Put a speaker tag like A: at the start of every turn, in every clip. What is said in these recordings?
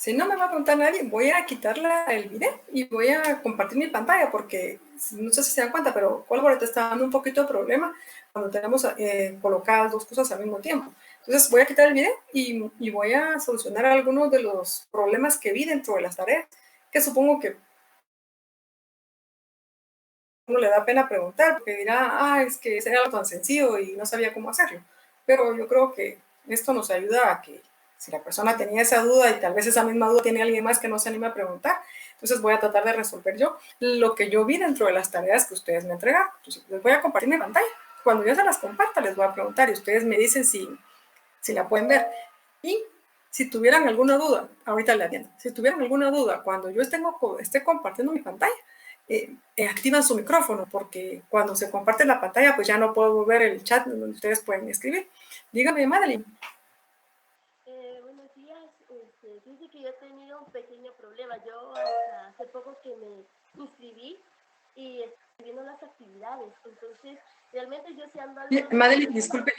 A: Si no me va a preguntar nadie, voy a quitar el video y voy a compartir mi pantalla porque no sé si se dan cuenta, pero Collaborate está dando un poquito de problema cuando tenemos colocadas dos cosas al mismo tiempo. Entonces voy a quitar el video y voy a solucionar algunos de los problemas que vi dentro de las tareas, que supongo que uno le da pena preguntar porque dirá, es que sería algo tan sencillo y no sabía cómo hacerlo. Pero yo creo que esto nos ayuda a que si la persona tenía esa duda y tal vez esa misma duda tiene alguien más que no se anima a preguntar, entonces voy a tratar de resolver yo lo que yo vi dentro de las tareas que ustedes me entregaron. Entonces les voy a compartir mi pantalla. Cuando yo se las comparta les voy a preguntar y ustedes me dicen si la pueden ver. Y si tuvieran alguna duda, ahorita le atiendo, si tuvieran alguna duda cuando yo esté compartiendo mi pantalla, activan su micrófono, porque cuando se comparte la pantalla, pues ya no puedo ver el chat donde ustedes pueden escribir. Dígame, Madeline.
B: Buenos días. Dice que yo he tenido un pequeño problema. Yo hasta hace poco que me inscribí y estoy viendo las actividades. Entonces, realmente yo sí ando algo...
A: Madeline, disculpe.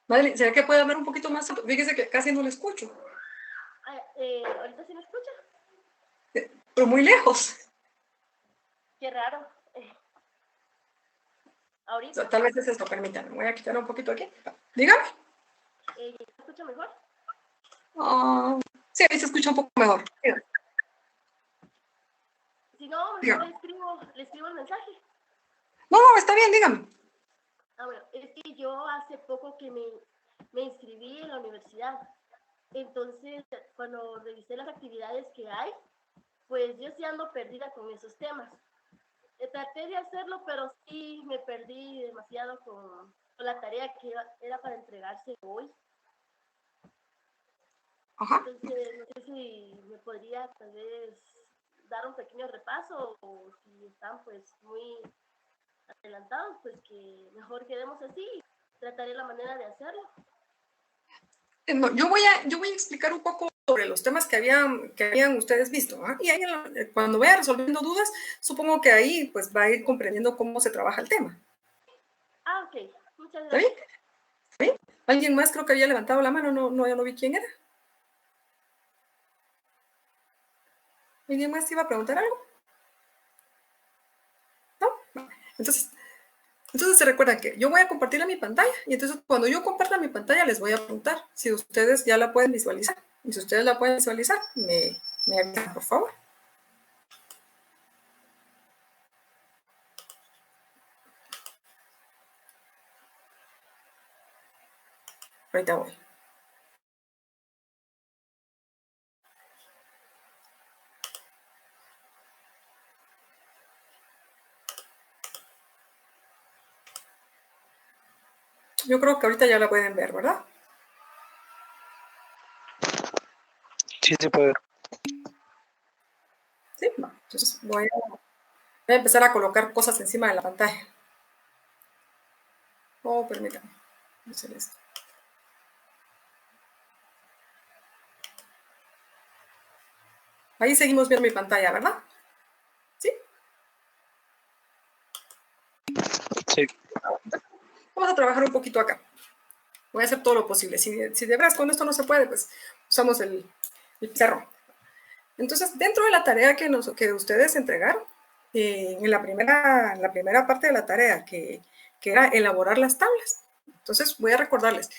A: Madeline, ¿será que puede hablar un poquito más? Fíjese que casi no le escucho.
B: ¿Ahorita sí me escucha?
A: Pero muy lejos.
B: Qué raro. Ahorita.
A: Tal vez es esto, permítanme. Voy a quitar un poquito aquí. Dígame.
B: ¿Me escucha mejor?
A: Sí, ahí se escucha un poco mejor.
B: Si no, mejor le escribo el mensaje.
A: No, está bien, dígame.
B: Bueno, es que yo hace poco que me inscribí en la universidad. Entonces, cuando revisé las actividades que hay, pues yo sí ando perdida con esos temas. Traté de hacerlo, pero sí me perdí demasiado con la tarea que era para entregarse hoy.
A: Ajá.
B: Entonces, no sé si me podría tal vez dar un pequeño repaso o si están pues muy adelantados, pues que mejor quedemos así. Trataré la manera de hacerlo.
A: No, yo voy a explicar un poco sobre los temas que habían ustedes visto, ¿eh? Y ahí cuando vaya resolviendo dudas, supongo que ahí pues va a ir comprendiendo cómo se trabaja el tema.
B: Ok, muchas gracias.
A: ¿Está bien? ¿Alguien más creo que había levantado la mano? Ya no vi quién era. ¿Alguien más iba a preguntar algo? ¿No? Entonces se recuerdan que yo voy a compartir mi pantalla y entonces cuando yo comparta mi pantalla les voy a preguntar si ustedes ya la pueden visualizar. Y si ustedes la pueden visualizar, me avisan, por favor. Ahorita voy. Yo creo que ahorita ya la pueden ver, ¿verdad?
C: Sí, se puede ver.
A: Sí, entonces voy a empezar a colocar cosas encima de la pantalla. Permítame. Voy a hacer esto. Ahí seguimos viendo mi pantalla, ¿verdad? ¿Sí?
C: Sí.
A: Vamos a trabajar un poquito acá. Voy a hacer todo lo posible. Si de verdad con esto no se puede, pues usamos el pizarrón. Entonces, dentro de la tarea que ustedes entregaron, en la primera parte de la tarea, que era elaborar las tablas. Entonces, voy a recordarles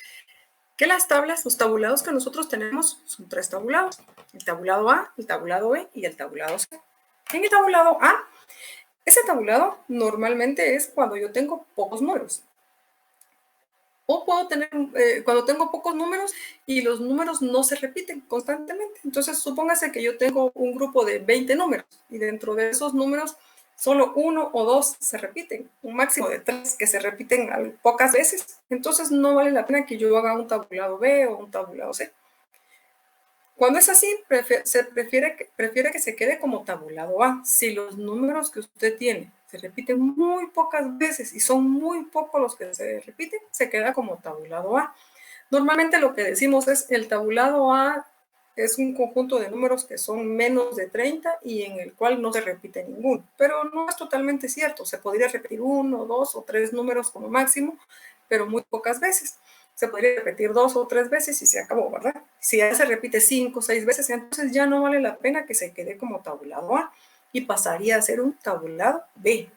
A: que las tablas, los tabulados que nosotros tenemos son 3 tabulados. El tabulado A, el tabulado B y el tabulado C. En el tabulado A, ese tabulado normalmente es cuando yo tengo pocos números. O puedo tener, cuando tengo pocos números y los números no se repiten constantemente. Entonces, supóngase que yo tengo un grupo de 20 números y dentro de esos números solo 1 o 2 se repiten, un máximo de 3 que se repiten pocas veces. Entonces, no vale la pena que yo haga un tabulado B o un tabulado C. Cuando es así, se prefiere que se quede como tabulado A. Si los números que usted tiene se repiten muy pocas veces y son muy pocos los que se repiten, se queda como tabulado A. Normalmente lo que decimos es el tabulado A es un conjunto de números que son menos de 30 y en el cual no se repite ninguno. Pero no es totalmente cierto. Se podría repetir 1, 2 o 3 números como máximo, pero muy pocas veces. se podría repetir 2 o 3 veces y se acabó, ¿verdad? Si ya se repite 5 o 6 veces, entonces ya no vale la pena que se quede como tabulado A y pasaría a ser un tabulado B.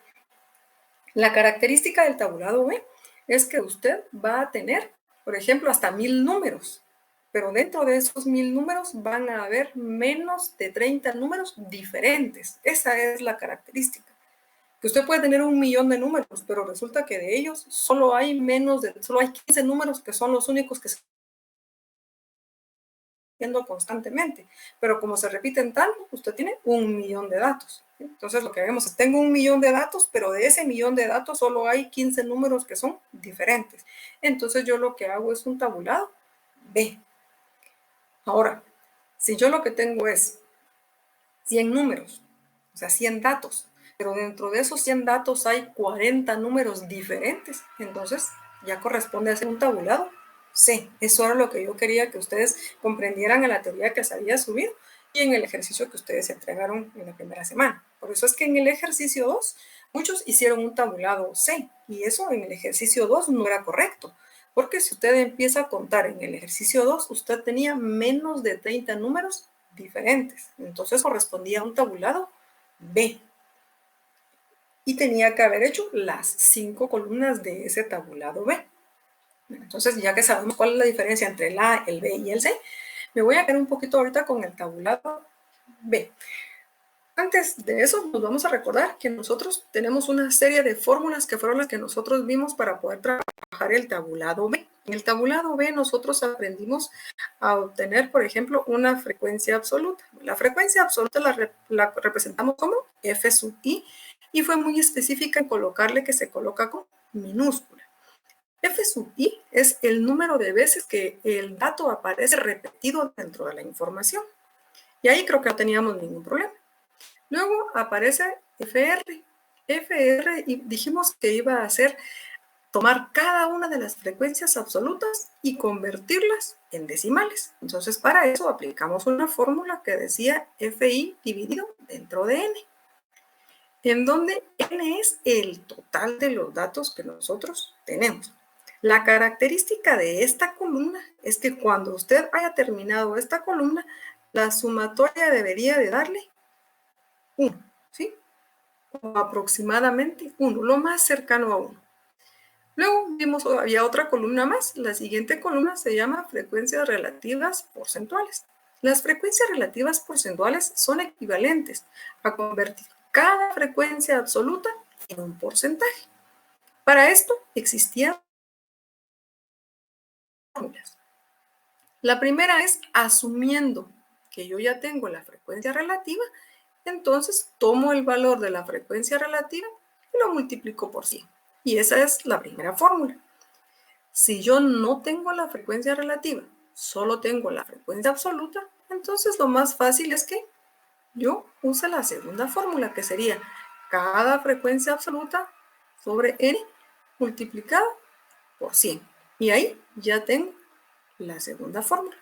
A: La característica del tabulado B es que usted va a tener, por ejemplo, hasta 1000 números, pero dentro de esos 1000 números van a haber menos de 30 números diferentes. Esa es la característica. Que usted puede tener 1.000.000 de números, pero resulta que de ellos solo hay 15 números que son los únicos que se repiten constantemente. Pero como se repiten tanto, usted tiene 1.000.000 de datos. Entonces lo que vemos es, tengo 1.000.000 de datos, pero de ese 1.000.000 de datos solo hay 15 números que son diferentes. Entonces yo lo que hago es un tabulado B. Ahora, si yo lo que tengo es 100 números, o sea, 100 datos, pero dentro de esos 100 datos hay 40 números diferentes, entonces ya corresponde a hacer un tabulado C. Eso era lo que yo quería que ustedes comprendieran en la teoría que se había subido y en el ejercicio que ustedes entregaron en la primera semana. Por eso es que en el ejercicio 2 muchos hicieron un tabulado C y eso en el ejercicio 2 no era correcto. Porque si usted empieza a contar en el ejercicio 2, usted tenía menos de 30 números diferentes. Entonces correspondía a un tabulado B. Y tenía que haber hecho las 5 columnas de ese tabulado B. Entonces, ya que sabemos cuál es la diferencia entre el A, el B y el C, me voy a quedar un poquito ahorita con el tabulado B. Antes de eso, nos vamos a recordar que nosotros tenemos una serie de fórmulas que fueron las que nosotros vimos para poder trabajar el tabulado B. En el tabulado B nosotros aprendimos a obtener, por ejemplo, una frecuencia absoluta. La frecuencia absoluta la representamos como F sub I y fue muy específica en colocarle que se coloca con minúscula. F sub I es el número de veces que el dato aparece repetido dentro de la información. Y ahí creo que no teníamos ningún problema. Luego aparece FR. FR y dijimos que iba a ser tomar cada una de las frecuencias absolutas y convertirlas en decimales. Entonces, para eso aplicamos una fórmula que decía FI dividido dentro de N, en donde N es el total de los datos que nosotros tenemos. La característica de esta columna es que cuando usted haya terminado esta columna, la sumatoria debería de darle 1, ¿sí? O aproximadamente 1, lo más cercano a 1. Luego vimos, había otra columna más. La siguiente columna se llama frecuencias relativas porcentuales. Las frecuencias relativas porcentuales son equivalentes a convertir cada frecuencia absoluta en un porcentaje. Para esto existían fórmulas. La primera es asumiendo que yo ya tengo la frecuencia relativa, entonces tomo el valor de la frecuencia relativa y lo multiplico por 100. Y esa es la primera fórmula. Si yo no tengo la frecuencia relativa, solo tengo la frecuencia absoluta, entonces lo más fácil es que yo use la segunda fórmula, que sería cada frecuencia absoluta sobre n multiplicado por 100. Y ahí ya tengo la segunda fórmula.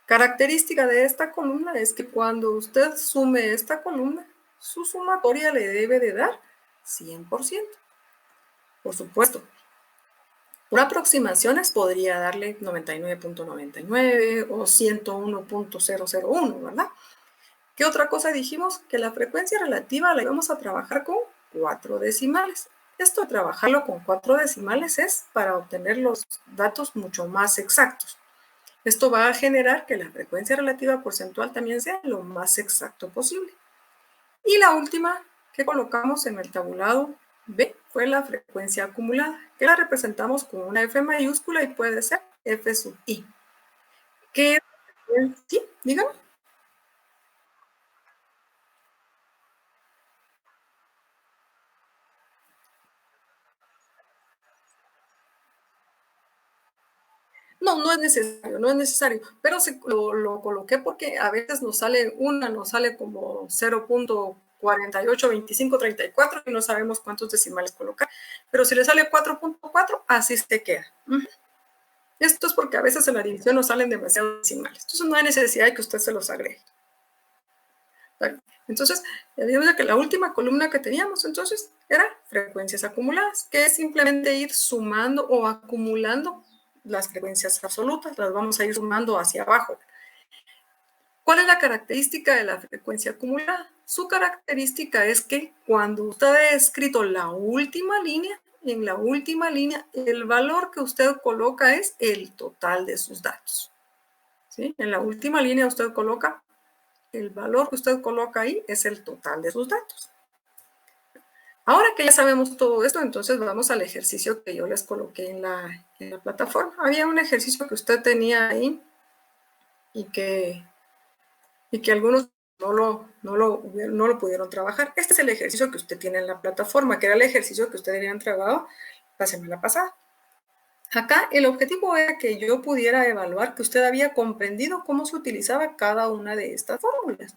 A: Característica de esta columna es que cuando usted sume esta columna, su sumatoria le debe de dar 100%. Por supuesto, por aproximaciones podría darle 99.99 o 101.001, ¿verdad? ¿Qué otra cosa dijimos? Que la frecuencia relativa la íbamos a trabajar con 4 decimales. Esto de trabajarlo con 4 decimales es para obtener los datos mucho más exactos. Esto va a generar que la frecuencia relativa porcentual también sea lo más exacto posible. Y la última que colocamos en el tabulado B fue la frecuencia acumulada, que la representamos con una F mayúscula y puede ser F sub I. ¿Qué? Sí, dígame. No, no es necesario, no es necesario, pero lo coloqué porque a veces nos sale como 0.482534 y no sabemos cuántos decimales colocar, pero si le sale 4.4, así se queda. Esto es porque a veces en la división nos salen demasiados decimales, entonces no hay necesidad de que usted se los agregue. Entonces, ya vimos que la última columna que teníamos entonces era frecuencias acumuladas, que es simplemente ir sumando o acumulando las frecuencias absolutas, las vamos a ir sumando hacia abajo. ¿Cuál es la característica de la frecuencia acumulada? Su característica es que cuando usted ha escrito la última línea, en la última línea, el valor que usted coloca es el total de sus datos. ¿Sí? En la última línea usted coloca, el valor que usted coloca ahí es el total de sus datos. Ahora que ya sabemos todo esto, entonces vamos al ejercicio que yo les coloqué en la plataforma. Había un ejercicio que usted tenía ahí y que algunos no lo pudieron trabajar. Este es el ejercicio que usted tiene en la plataforma, que era el ejercicio que ustedes habían trabajado la semana pasada. Acá el objetivo era que yo pudiera evaluar que usted había comprendido cómo se utilizaba cada una de estas fórmulas.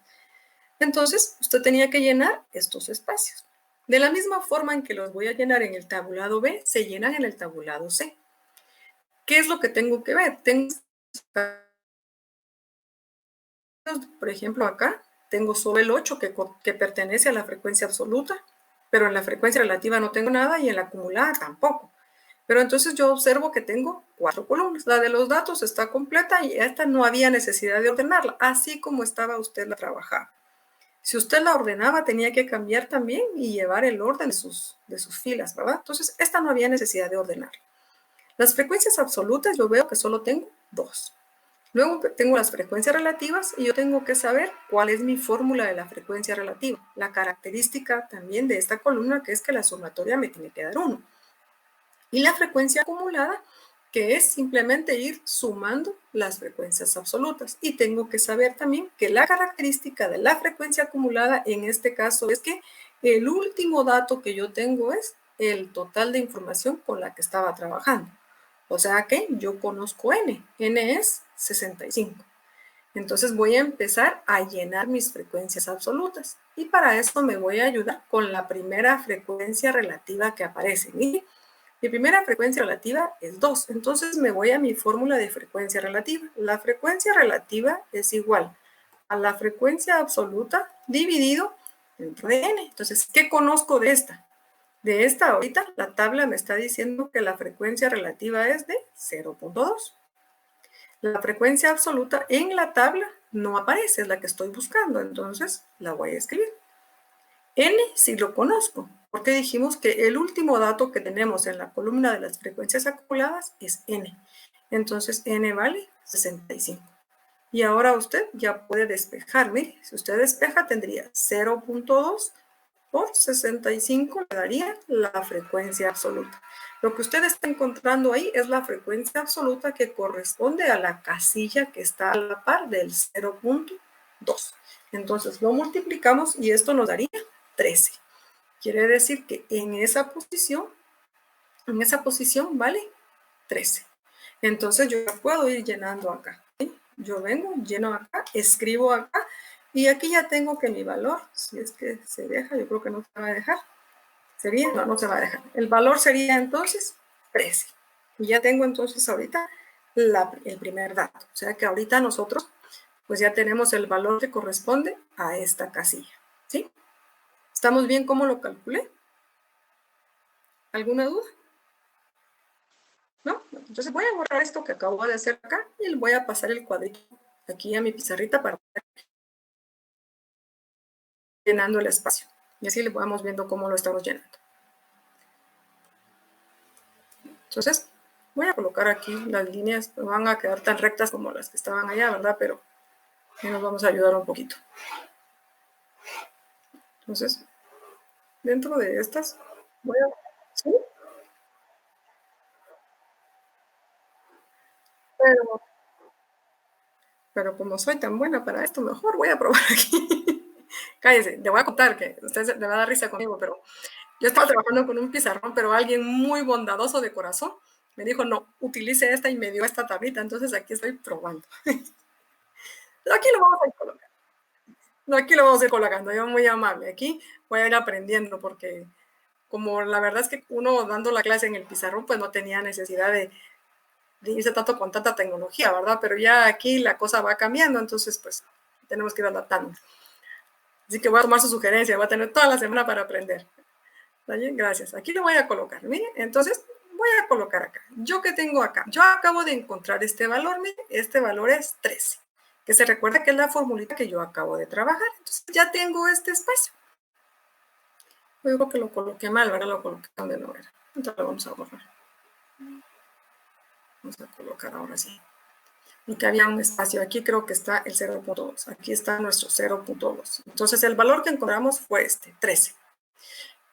A: Entonces, usted tenía que llenar estos espacios. De la misma forma en que los voy a llenar en el tabulado B, se llenan en el tabulado C. ¿Qué es lo que tengo que ver? Por ejemplo, acá tengo solo el 8 que pertenece a la frecuencia absoluta, pero en la frecuencia relativa no tengo nada y en la acumulada tampoco. Pero entonces yo observo que tengo 4 columnas. La de los datos está completa y esta no había necesidad de ordenarla, así como estaba usted la trabajando. Si usted la ordenaba, tenía que cambiar también y llevar el orden de sus filas, ¿verdad? Entonces, esta no había necesidad de ordenarla. Las frecuencias absolutas yo veo que solo tengo 2. Luego tengo las frecuencias relativas y yo tengo que saber cuál es mi fórmula de la frecuencia relativa. La característica también de esta columna, que es que la sumatoria me tiene que dar 1. Y la frecuencia acumulada, que es simplemente ir sumando las frecuencias absolutas. Y tengo que saber también que la característica de la frecuencia acumulada en este caso es que el último dato que yo tengo es el total de información con la que estaba trabajando. O sea que yo conozco n. N es 65. Entonces voy a empezar a llenar mis frecuencias absolutas. Y para esto me voy a ayudar con la primera frecuencia relativa que aparece. Miren, mi primera frecuencia relativa es 2. Entonces me voy a mi fórmula de frecuencia relativa. La frecuencia relativa es igual a la frecuencia absoluta dividido entre n. Entonces, ¿qué conozco de esta? De esta ahorita la tabla me está diciendo que la frecuencia relativa es de 0.2. La frecuencia absoluta en la tabla no aparece, es la que estoy buscando, entonces la voy a escribir. N sí lo conozco, porque dijimos que el último dato que tenemos en la columna de las frecuencias acumuladas es N. Entonces N vale 65. Y ahora usted ya puede despejar. Mire, si usted despeja tendría 0.2 por 65 le daría la frecuencia absoluta. Lo que usted está encontrando ahí es la frecuencia absoluta que corresponde a la casilla que está a la par del 0.2. Entonces lo multiplicamos y esto nos daría 13. Quiere decir que en esa posición vale 13. Entonces yo puedo ir llenando acá. ¿Sí? Yo vengo, lleno acá, escribo acá. Y aquí ya tengo que mi valor, si es que se deja, yo creo que no se va a dejar. Sería, no se va a dejar. El valor sería entonces 13. Y ya tengo entonces ahorita el primer dato. O sea que ahorita nosotros pues ya tenemos el valor que corresponde a esta casilla. ¿Sí? ¿Estamos bien cómo lo calculé? ¿Alguna duda? ¿No? Entonces voy a borrar esto que acabo de hacer acá y le voy a pasar el cuadrito aquí a mi pizarrita para llenando el espacio. Y así le vamos viendo cómo lo estamos llenando. Entonces, voy a colocar aquí las líneas, no van a quedar tan rectas como las que estaban allá, ¿verdad? Pero aquí nos vamos a ayudar un poquito. Entonces, dentro de estas, voy a... ¿Sí? Pero como soy tan buena para esto, mejor voy a probar aquí. Cállese, le voy a contar que usted le va a dar risa conmigo, pero yo estaba trabajando con un pizarrón, pero alguien muy bondadoso de corazón me dijo, no, utilice esta y me dio esta tablita, entonces aquí estoy probando. Aquí lo vamos a ir colocando. No, aquí lo vamos a ir colocando, yo muy amable. Aquí voy a ir aprendiendo porque como la verdad es que uno dando la clase en el pizarrón, pues no tenía necesidad de irse tanto con tanta tecnología, ¿verdad? Pero ya aquí la cosa va cambiando, entonces pues tenemos que ir adaptando. Así que voy a tomar su sugerencia, voy a tener toda la semana para aprender. ¿Está bien? Gracias. Aquí lo voy a colocar. Miren, entonces voy a colocar acá. ¿Yo qué tengo acá? Yo acabo de encontrar este valor, miren, este valor es 13, que se recuerda que es la formulita que yo acabo de trabajar. Entonces ya tengo este espacio. Yo creo que lo coloqué mal, ahora lo coloqué donde no era. Entonces lo vamos a borrar. Vamos a colocar ahora sí. Porque había un espacio aquí, creo que está el 0.2. Aquí está nuestro 0.2. Entonces el valor que encontramos fue este, 13.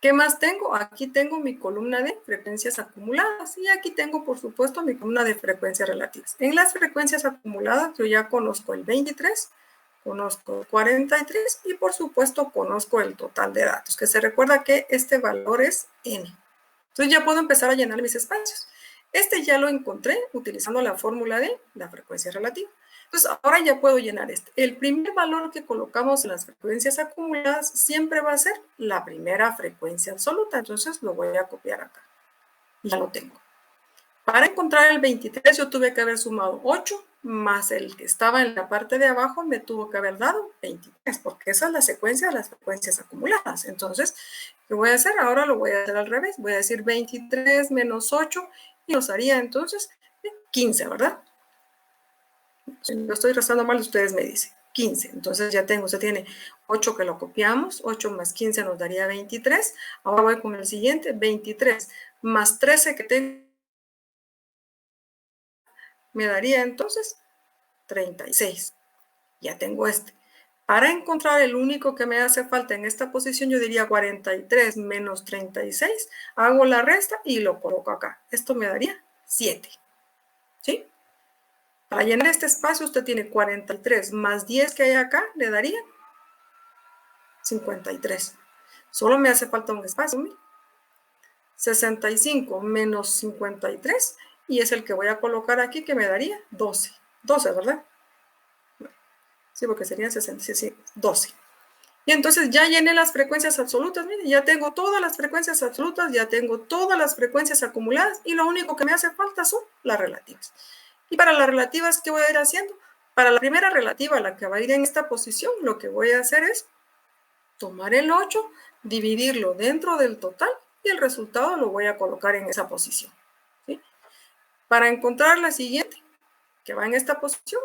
A: ¿Qué más tengo? Aquí tengo mi columna de frecuencias acumuladas y aquí tengo, por supuesto, mi columna de frecuencias relativas. En las frecuencias acumuladas yo ya conozco el 23, conozco el 43 y, por supuesto, conozco el total de datos, que se recuerda que este valor es n. Entonces ya puedo empezar a llenar mis espacios. Este ya lo encontré utilizando la fórmula de la frecuencia relativa. Entonces, ahora ya puedo llenar este. El primer valor que colocamos en las frecuencias acumuladas siempre va a ser la primera frecuencia absoluta. Entonces, lo voy a copiar acá. Ya lo tengo. Para encontrar el 23, yo tuve que haber sumado 8, más el que estaba en la parte de abajo me tuvo que haber dado 23, porque esa es la secuencia de las frecuencias acumuladas. Entonces, ¿qué voy a hacer? Ahora lo voy a hacer al revés. Voy a decir 23 menos 8 y nos haría entonces 15, ¿verdad? Si lo estoy restando mal, ustedes me dicen 15. Entonces ya tengo, usted tiene 8 que lo copiamos, 8 más 15 nos daría 23. Ahora voy con el siguiente, 23 más 13 que tengo, me daría entonces 36. Ya tengo este. Para encontrar el único que me hace falta en esta posición, yo diría 43 menos 36, hago la resta y lo coloco acá. Esto me daría 7. ¿Sí? Para llenar este espacio, usted tiene 43 más 10 que hay acá, le daría 53. Solo me hace falta un espacio. 65 menos 53 y es el que voy a colocar aquí que me daría 12. 12, ¿verdad? Sí, porque serían 66, 12. Y entonces ya llené las frecuencias absolutas. Miren, ya tengo todas las frecuencias absolutas, ya tengo todas las frecuencias acumuladas y lo único que me hace falta son las relativas. Y para las relativas, ¿qué voy a ir haciendo? Para la primera relativa, la que va a ir en esta posición, lo que voy a hacer es tomar el 8, dividirlo dentro del total y el resultado lo voy a colocar en esa posición. ¿Sí? Para encontrar la siguiente, que va en esta posición,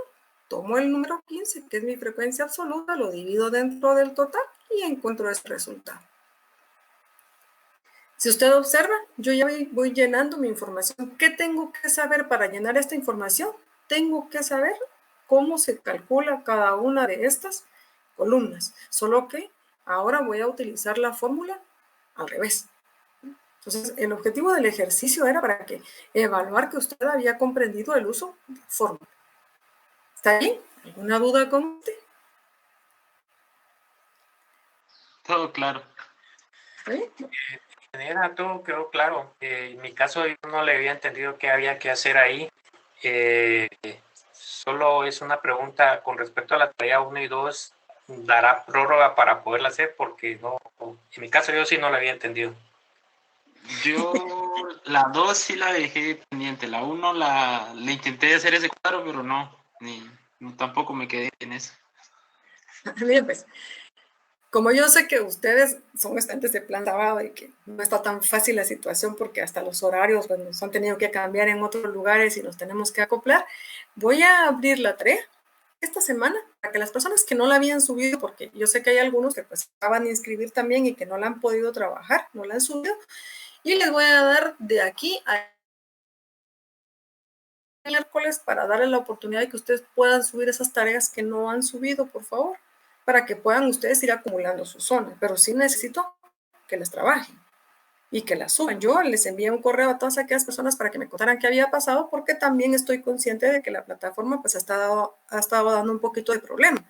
A: tomo el número 15, que es mi frecuencia absoluta, lo divido dentro del total y encuentro este resultado. Si usted observa, yo ya voy llenando mi información. ¿Qué tengo que saber para llenar esta información? Tengo que saber cómo se calcula cada una de estas columnas, solo que ahora voy a utilizar la fórmula al revés. Entonces, el objetivo del ejercicio era para evaluar que usted había comprendido el uso de la fórmula. ¿Está bien? ¿Alguna duda con usted?
D: Todo claro.
A: ¿Sí?
C: Ingeniera, todo quedó claro. En mi caso, yo no le había entendido qué había que hacer ahí. Solo es una pregunta con respecto a la tarea 1 y 2. ¿Dará prórroga para poderla hacer? Porque no, en mi caso yo sí no la había entendido.
D: Yo la 2 sí la dejé pendiente. La 1 le intenté hacer ese cuadro, pero no tampoco me quedé en eso.
A: Bien, pues, como yo sé que ustedes son estudiantes de plan sábado y que no está tan fácil la situación porque hasta los horarios pues, nos han tenido que cambiar en otros lugares y nos tenemos que acoplar, voy a abrir la tarea esta semana para que las personas que no la habían subido, porque yo sé que hay algunos que pues acaban de inscribir también y que no la han podido trabajar, no la han subido, y les voy a dar de aquí a miércoles para darles la oportunidad de que ustedes puedan subir esas tareas que no han subido, por favor, para que puedan ustedes ir acumulando su zona, pero sí necesito que las trabajen y que las suban. Yo les envié un correo a todas aquellas personas para que me contaran qué había pasado, porque también estoy consciente de que la plataforma pues ha estado dando un poquito de problema.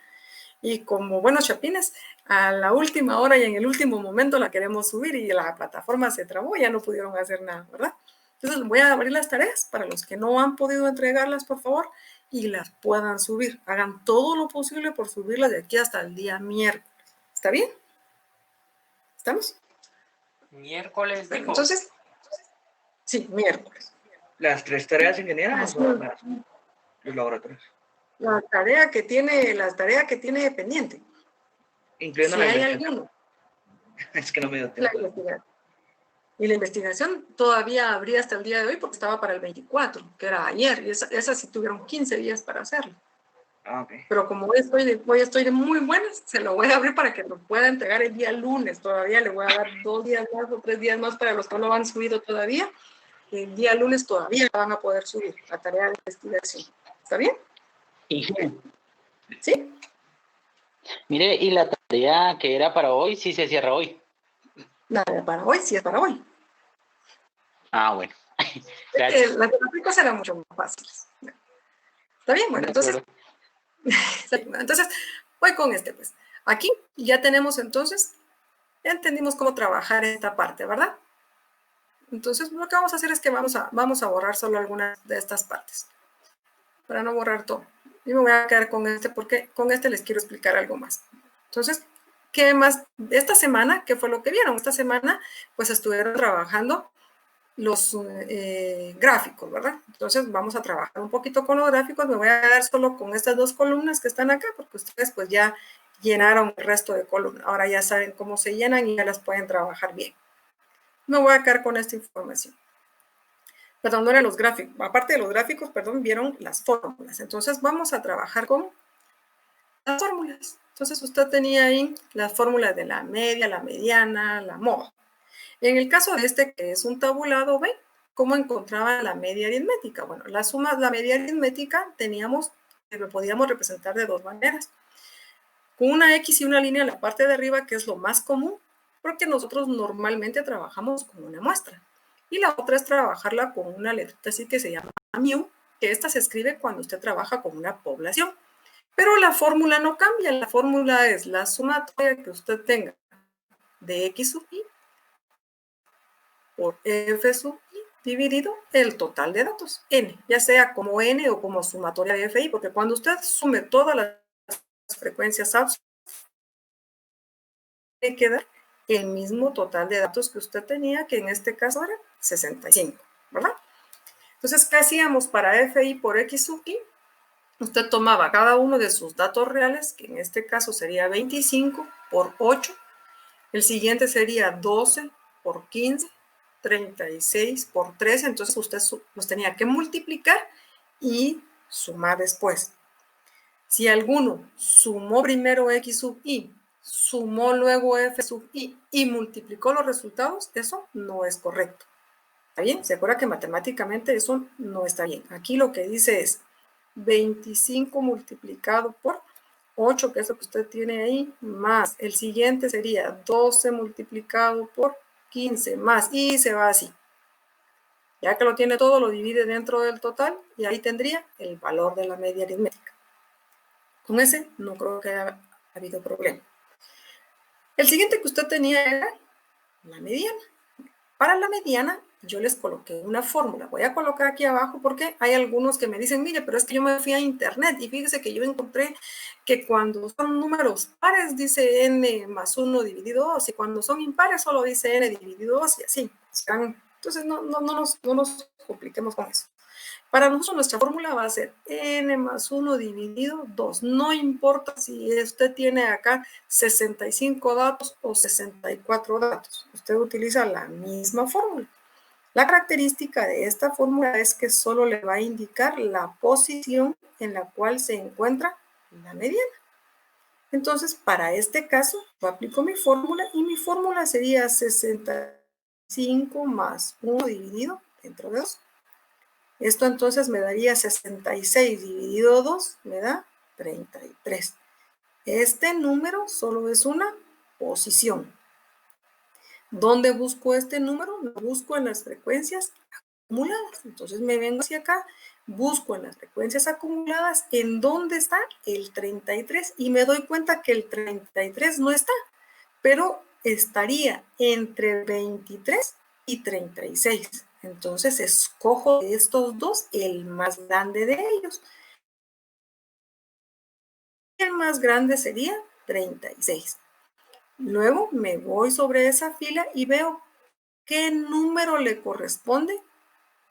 A: Y como buenos chapines, a la última hora y en el último momento la queremos subir y la plataforma se trabó y ya no pudieron hacer nada, ¿verdad? Entonces voy a abrir las tareas para los que no han podido entregarlas, por favor, y las puedan subir. Hagan todo lo posible por subirlas de aquí hasta el día miércoles. ¿Está bien? ¿Estamos?
C: Miércoles, dijo.
A: Entonces, sí, miércoles.
E: Las 3 tareas ingenieras o son los laboratorios.
A: La tarea que tiene pendiente.
E: Incluyendo
A: Si
E: la
A: hay
E: investigación.
A: alguno.
E: Es que no me dio
A: La
E: tiempo.
A: investigación. Y la investigación todavía habría hasta el día de hoy porque estaba para el 24, que era ayer, y esa sí tuvieron 15 días para hacerlo.
E: Ah, ok.
A: Pero como hoy estoy de muy buenas, se lo voy a abrir para que lo pueda entregar el día lunes. Todavía le voy a dar 2 días más o 3 días más para los que no lo han subido todavía. El día lunes todavía van a poder subir la tarea de investigación. ¿Está bien?
F: Y
A: ¿Sí?
F: mire, y la tarea que era para hoy, sí se cierra hoy.
A: Nada, para hoy, sí es para hoy.
F: Ah, bueno. Gracias.
A: Las gráficas eran mucho más fáciles. ¿Está bien? Bueno, entonces voy con este, pues. Aquí ya tenemos entonces, ya entendimos cómo trabajar esta parte, ¿verdad? Entonces, lo que vamos a hacer es que vamos a borrar solo algunas de estas partes, para no borrar todo. Y me voy a quedar con este, porque con este les quiero explicar algo más. Entonces, ¿qué más? Esta semana, ¿qué fue lo que vieron? Esta semana, pues estuvieron trabajando los gráficos, ¿verdad? Entonces vamos a trabajar un poquito con los gráficos. Me voy a quedar solo con estas 2 columnas que están acá, porque ustedes pues ya llenaron el resto de columnas. Ahora ya saben cómo se llenan y ya las pueden trabajar bien. Me voy a quedar con esta información. Perdón, no eran los gráficos. Aparte de los gráficos, perdón, vieron las fórmulas. Entonces vamos a trabajar con las fórmulas. Entonces usted tenía ahí las fórmulas de la media, la mediana, la moda. En el caso de este, que es un tabulado, ¿ven? ¿Cómo encontraba la media aritmética? Bueno, la media aritmética lo podíamos representar de 2 maneras. Con una X y una línea en la parte de arriba, que es lo más común, porque nosotros normalmente trabajamos con una muestra. Y la otra es trabajarla con una letrita así que se llama mu, que esta se escribe cuando usted trabaja con una población. Pero la fórmula no cambia, la fórmula es la sumatoria que usted tenga de X sub I por F sub I dividido el total de datos, N, ya sea como N o como sumatoria de FI, porque cuando usted sume todas las frecuencias absolutas, le queda el mismo total de datos que usted tenía, que en este caso era 65, ¿verdad? Entonces, ¿qué hacíamos para FI por X sub I? Usted tomaba cada uno de sus datos reales, que en este caso sería 25 por 8, el siguiente sería 12 por 15, 36 por 13, entonces usted los tenía que multiplicar y sumar después. Si alguno sumó primero X sub I, sumó luego F sub I y multiplicó los resultados, eso no es correcto. ¿Está bien? Se acuerda que matemáticamente eso no está bien. Aquí lo que dice es 25 multiplicado por 8, que es lo que usted tiene ahí, más el siguiente sería 12 multiplicado por 15, más, y se va así. Ya que lo tiene todo, lo divide dentro del total y ahí tendría el valor de la media aritmética. Con ese no creo que haya habido problema. El siguiente que usted tenía era la mediana. Para la mediana, yo les coloqué una fórmula. Voy a colocar aquí abajo porque hay algunos que me dicen, mire, pero es que yo me fui a internet y fíjese que yo encontré que cuando son números pares dice n más 1 dividido 2 y cuando son impares solo dice n dividido 2 y así. Entonces no nos compliquemos con eso. Para nosotros nuestra fórmula va a ser n más 1 dividido 2. No importa si usted tiene acá 65 datos o 64 datos. Usted utiliza la misma fórmula. La característica de esta fórmula es que solo le va a indicar la posición en la cual se encuentra la mediana. Entonces, para este caso, yo aplico mi fórmula y mi fórmula sería 65 más 1 dividido dentro de 2. Esto entonces me daría 66 dividido 2, me da 33. Este número solo es una posición. ¿Dónde busco este número? Lo busco en las frecuencias acumuladas. Entonces me vengo hacia acá, busco en las frecuencias acumuladas en dónde está el 33 y me doy cuenta que el 33 no está, pero estaría entre 23 y 36. Entonces escojo de estos dos el más grande de ellos. El más grande sería 36. Luego me voy sobre esa fila y veo qué número le corresponde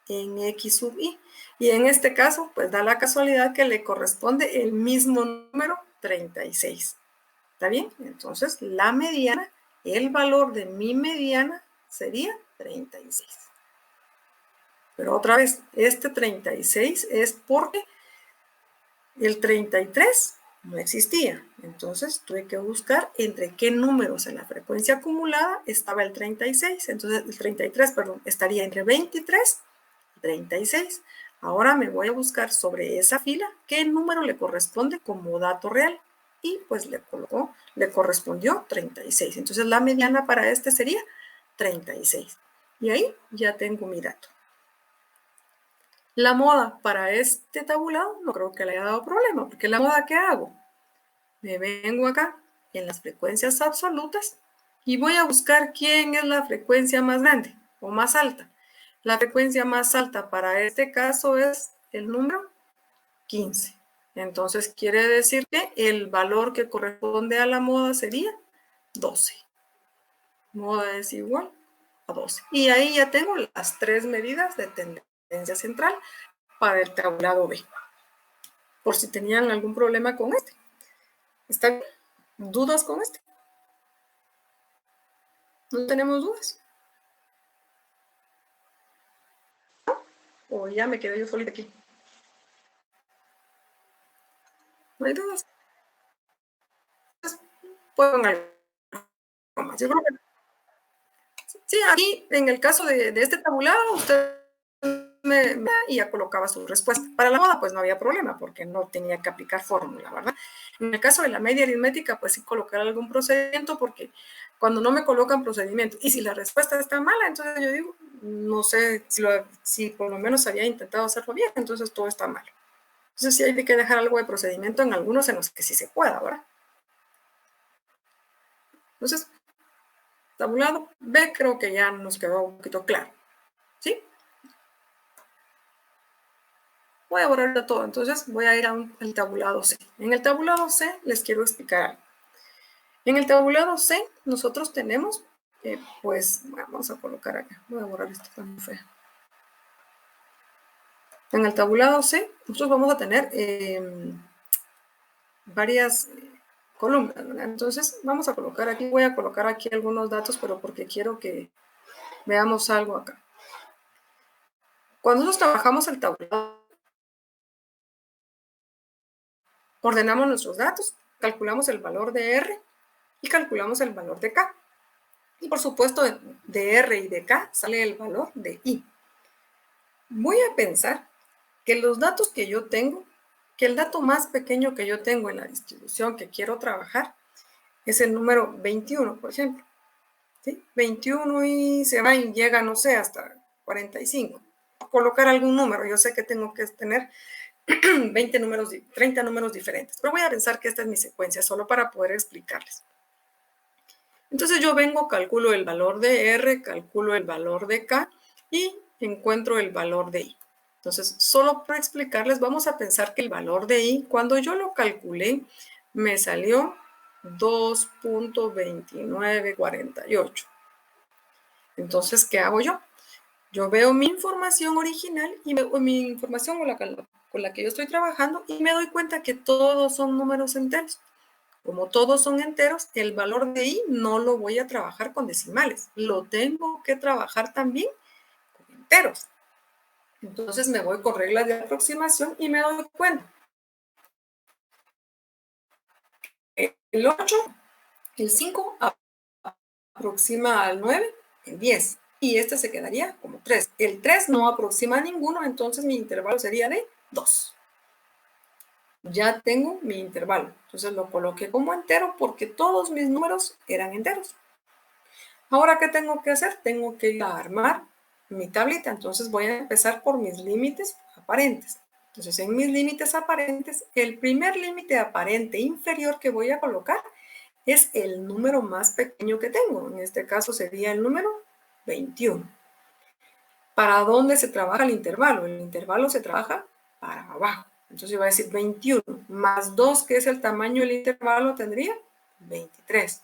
A: en X sub I. Y en este caso, pues da la casualidad que le corresponde el mismo número 36. ¿Está bien? Entonces la mediana, el valor de mi mediana sería 36. Pero otra vez, este 36 es porque el 33 no existía. Entonces tuve que buscar entre qué números en la frecuencia acumulada estaba el 36. Entonces el 33, perdón, estaría entre 23 y 36. Ahora me voy a buscar sobre esa fila qué número le corresponde como dato real. Y pues le correspondió 36. Entonces la mediana para este sería 36. Y ahí ya tengo mi dato. La moda para este tabulado no creo que le haya dado problema, porque la moda, ¿qué hago? Me vengo acá en las frecuencias absolutas y voy a buscar quién es la frecuencia más grande o más alta. La frecuencia más alta para este caso es el número 15. Entonces quiere decir que el valor que corresponde a la moda sería 12. Moda es igual a 12. Y ahí ya tengo las 3 medidas de tendencia central para el tablado B. Por si tenían algún problema con este. ¿Están dudas con este? ¿No tenemos dudas? ¿O ya me quedé yo solita aquí? ¿No hay dudas? Puedo algo más. Yo creo que sí, aquí en el caso de este tabulado, usted y ya colocaba su respuesta. Para la moda, pues no había problema, porque no tenía que aplicar fórmula, ¿verdad? En el caso de la media aritmética, pues sí colocar algún procedimiento, porque cuando no me colocan procedimiento, y si la respuesta está mala, entonces yo digo, no sé si por lo menos había intentado hacerlo bien, entonces todo está mal. Entonces sí hay que dejar algo de procedimiento en algunos en los que sí se pueda, ¿verdad? Entonces, tabulado B creo que ya nos quedó un poquito claro, ¿sí? Voy a borrar todo, entonces voy a ir al tabulado C. En el tabulado C les quiero explicar algo. En el tabulado C nosotros tenemos, pues, vamos a colocar acá, voy a borrar esto tan feo. En el tabulado C nosotros vamos a tener varias columnas, ¿verdad? Entonces vamos a colocar aquí, voy a colocar aquí algunos datos, pero porque quiero que veamos algo acá. Cuando nosotros trabajamos el tablado, ordenamos nuestros datos, calculamos el valor de R y calculamos el valor de K. Y por supuesto, de R y de K sale el valor de I. Voy a pensar que los datos que yo tengo, que el dato más pequeño que yo tengo en la distribución que quiero trabajar es el número 21, por ejemplo. ¿Sí? 21 y se va y llega, no sé, hasta 45. Colocar algún número, yo sé que tengo que tener 20 números, 30 números diferentes, pero voy a pensar que esta es mi secuencia, solo para poder explicarles. Entonces yo vengo, calculo el valor de R, calculo el valor de K y encuentro el valor de I. Entonces, solo para explicarles, vamos a pensar que el valor de I, cuando yo lo calculé, me salió 2.2948. Entonces, ¿qué hago yo? Yo veo mi información original y mi información con la que yo estoy trabajando y me doy cuenta que todos son números enteros. Como todos son enteros, el valor de I no lo voy a trabajar con decimales. Lo tengo que trabajar también con enteros. Entonces me voy con reglas de aproximación y me doy cuenta. El 8, el 5 aproxima al 9, el 10. Y este se quedaría como 3. El 3 no aproxima a ninguno, entonces mi intervalo sería de 2. Ya tengo mi intervalo. Entonces lo coloqué como entero porque todos mis números eran enteros. Ahora, ¿qué tengo que hacer? Tengo que ir a armar mi tablita. Entonces voy a empezar por mis límites aparentes. Entonces, en mis límites aparentes, el primer límite aparente inferior que voy a colocar es el número más pequeño que tengo. En este caso sería el número 21. ¿Para dónde se trabaja el intervalo? El intervalo se trabaja para abajo. Entonces yo voy a decir 21 más 2, que es el tamaño del intervalo, tendría 23.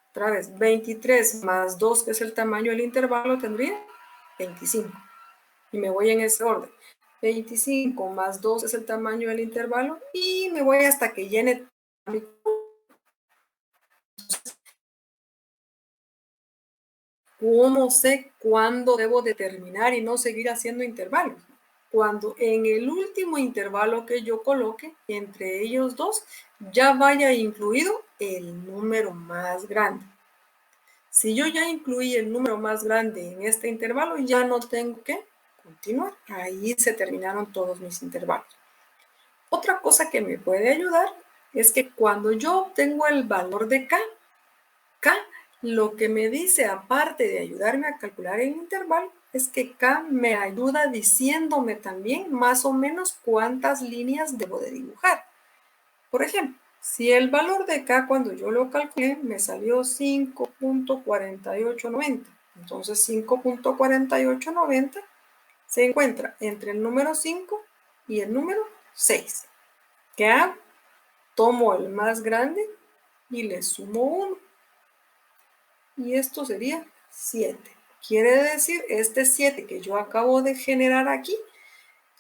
A: Otra vez, 23 más 2, que es el tamaño del intervalo, tendría 25. Y me voy en ese orden. 25 más 2 es el tamaño del intervalo y me voy hasta que llene ¿cómo sé cuándo debo determinar y no seguir haciendo intervalos? Cuando en el último intervalo que yo coloque entre ellos dos ya vaya incluido el número más grande. Si yo ya incluí el número más grande en este intervalo, ya no tengo que continuar. Ahí se terminaron todos mis intervalos. Otra cosa que me puede ayudar es que cuando yo obtengo el valor de K, lo que me dice, aparte de ayudarme a calcular el intervalo, es que K me ayuda diciéndome también más o menos cuántas líneas debo de dibujar. Por ejemplo, si el valor de K cuando yo lo calculé me salió 5.4890, entonces 5.4890 se encuentra entre el número 5 y el número 6. ¿Qué hago? Tomo el más grande y le sumo 1. Y esto sería 7. Quiere decir, este 7 que yo acabo de generar aquí,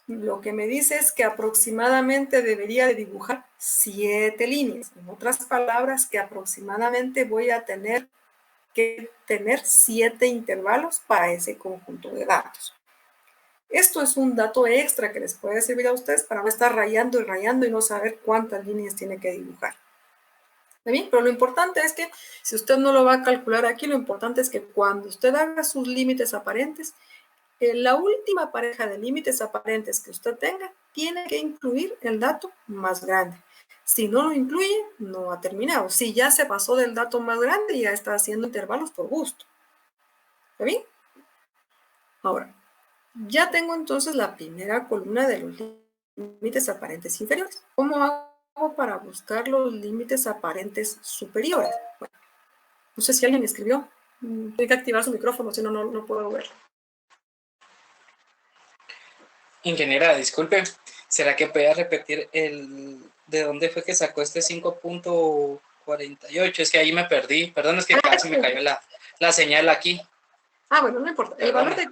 A: lo que me dice es que aproximadamente debería de dibujar 7 líneas. En otras palabras, que aproximadamente voy a tener que tener 7 intervalos para ese conjunto de datos. Esto es un dato extra que les puede servir a ustedes para no estar rayando y no saber cuántas líneas tiene que dibujar. ¿Está bien? Pero lo importante es que si usted no lo va a calcular aquí, lo importante es que cuando usted haga sus límites aparentes, la última pareja de límites aparentes que usted tenga tiene que incluir el dato más grande. Si no lo incluye, no ha terminado. Si ya se pasó del dato más grande, ya está haciendo intervalos por gusto. ¿Está bien? Ahora, ya tengo entonces la primera columna de los límites aparentes inferiores. ¿Cómo hago para buscar los límites aparentes superiores? Bueno, no sé si alguien escribió. Tiene que activar su micrófono, si no, no puedo verlo.
G: Ingeniera, disculpe, ¿será que puede repetir de dónde fue que sacó este 5.48? Es que ahí me perdí. Perdón, es que casi me cayó la señal aquí.
A: Bueno, no importa. El valor de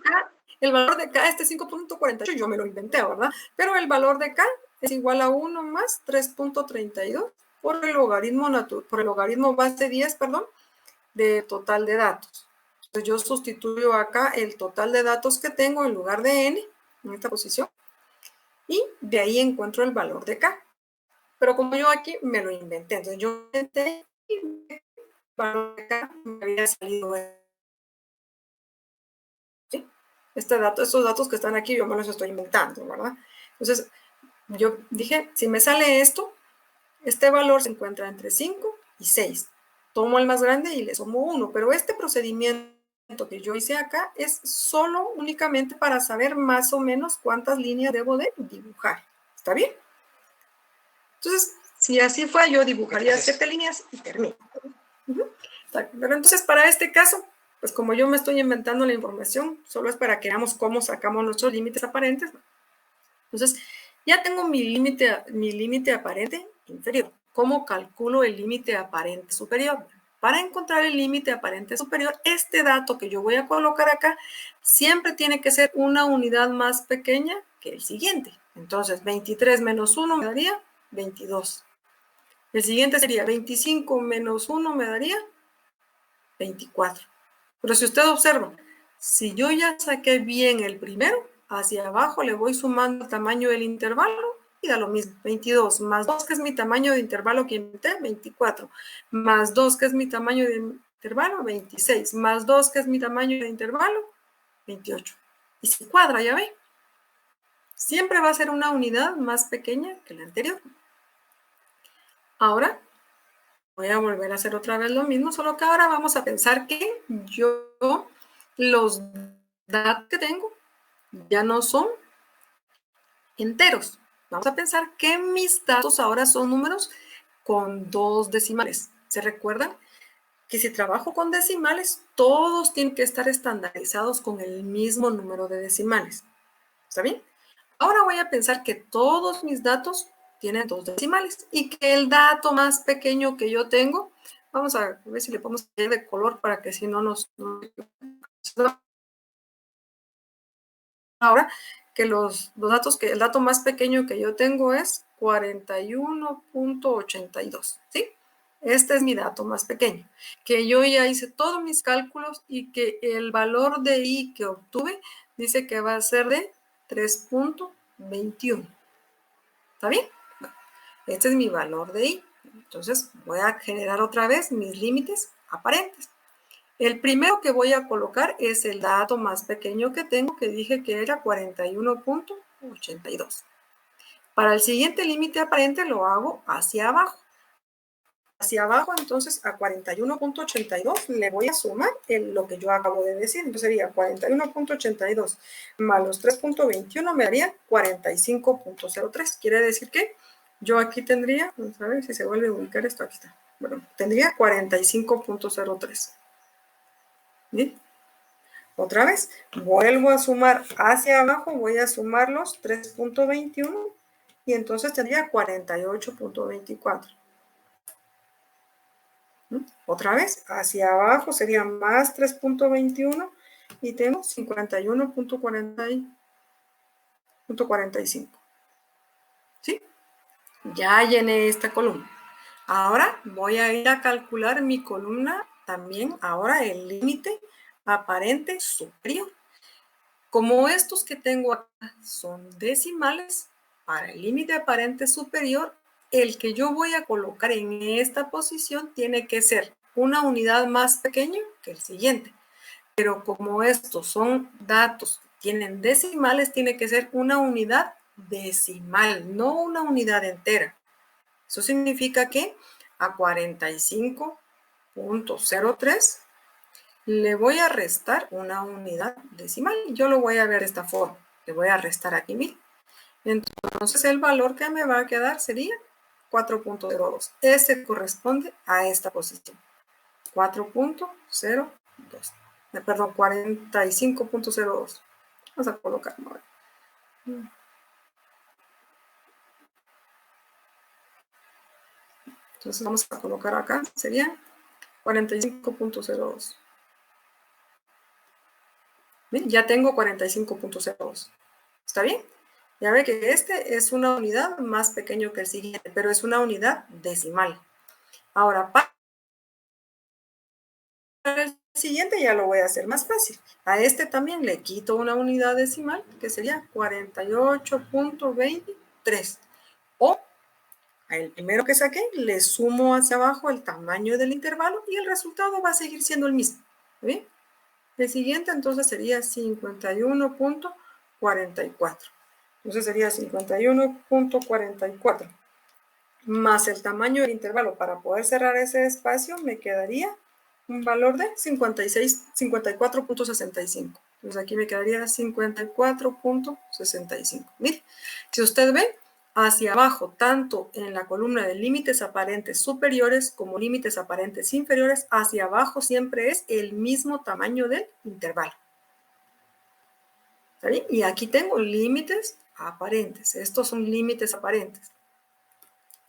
A: K, este 5.48, yo me lo inventé, ¿verdad? Pero el valor de K es igual a 1 más 3.32 por el logaritmo base 10, de total de datos. Entonces yo sustituyo acá el total de datos que tengo en lugar de n, en esta posición, y de ahí encuentro el valor de K. Pero como yo aquí me lo inventé, entonces yo inventé y el valor de K me había salido. ¿Sí? Estos datos que están aquí yo me los estoy inventando, ¿verdad? Entonces yo dije, si me sale esto, este valor se encuentra entre 5 y 6. Tomo el más grande y le sumo 1, pero este procedimiento que yo hice acá es solo únicamente para saber más o menos cuántas líneas debo de dibujar. ¿Está bien? Entonces, si así fue, yo dibujaría 7 líneas y termino. Pero entonces, para este caso, pues como yo me estoy inventando la información, solo es para que veamos cómo sacamos nuestros límites aparentes. Entonces, ya tengo mi límite aparente inferior. ¿Cómo calculo el límite aparente superior? Para encontrar el límite aparente superior, este dato que yo voy a colocar acá siempre tiene que ser una unidad más pequeña que el siguiente. Entonces, 23 menos 1 me daría 22. El siguiente sería 25 menos 1 me daría 24. Pero si usted observa, si yo ya saqué bien el primero, hacia abajo le voy sumando el tamaño del intervalo y da lo mismo. 22 más 2, que es mi tamaño de intervalo que inventé, 24. Más 2, que es mi tamaño de intervalo, 26. Más 2, que es mi tamaño de intervalo, 28. Y se cuadra, ¿ya ve? Siempre va a ser una unidad más pequeña que la anterior. Ahora voy a volver a hacer otra vez lo mismo, solo que ahora vamos a pensar que los datos que tengo ya no son enteros. Vamos a pensar que mis datos ahora son números con 2 decimales. ¿Se recuerdan? Que si trabajo con decimales, todos tienen que estar estandarizados con el mismo número de decimales. ¿Está bien? Ahora voy a pensar que todos mis datos tienen 2 decimales y que el dato más pequeño que yo tengo, vamos a ver si le podemos poner de color para que si no nos... Ahora que los datos, que el dato más pequeño que yo tengo es 41.82, ¿sí? Este es mi dato más pequeño, que yo ya hice todos mis cálculos y que el valor de I que obtuve dice que va a ser de 3.21. ¿Está bien? Bueno, este es mi valor de I. Entonces voy a generar otra vez mis límites aparentes. El primero que voy a colocar es el dato más pequeño que tengo, que dije que era 41.82. Para el siguiente límite aparente lo hago hacia abajo. Hacia abajo, entonces, a 41.82 le voy a sumar lo que yo acabo de decir. Entonces sería 41.82 más los 3.21 me daría 45.03. Quiere decir que yo aquí tendría, vamos a ver si se vuelve a ubicar esto, aquí está. Bueno, tendría 45.03. ¿Bien? Otra vez, vuelvo a sumar hacia abajo, voy a sumar los 3.21 y entonces tendría 48.24. Otra vez, hacia abajo sería más 3.21 y tengo 51.45. ¿Sí? Ya llené esta columna. Ahora voy a ir a calcular mi columna también, ahora el límite aparente superior. Como estos que tengo acá son decimales, para el límite aparente superior, el que yo voy a colocar en esta posición tiene que ser una unidad más pequeña que el siguiente. Pero como estos son datos que tienen decimales, tiene que ser una unidad decimal, no una unidad entera. Eso significa que a 45.03 le voy a restar una unidad decimal. Yo lo voy a ver de esta forma. Le voy a restar aquí 1000. Entonces el valor que me va a quedar sería 4.02. Ese corresponde a esta posición. 4.02. Perdón, 45.02. Vamos a colocarlo ahora. Entonces vamos a colocar acá. Sería 45.02. Ya tengo 45.02. ¿Está bien? Ya ve que este es una unidad más pequeño que el siguiente, pero es una unidad decimal. Ahora, para el siguiente ya lo voy a hacer más fácil. A este también le quito una unidad decimal, que sería 48.23. O al primero que saqué, le sumo hacia abajo el tamaño del intervalo y el resultado va a seguir siendo el mismo. ¿Bien? El siguiente entonces sería 51.44. Entonces sería 51.44 más el tamaño del intervalo. Para poder cerrar ese espacio me quedaría un valor de 54.65. Entonces aquí me quedaría 54.65. Mire, si usted ve hacia abajo, tanto en la columna de límites aparentes superiores como límites aparentes inferiores, hacia abajo siempre es el mismo tamaño del intervalo. ¿Está bien? Y aquí tengo límites aparentes. Estos son límites aparentes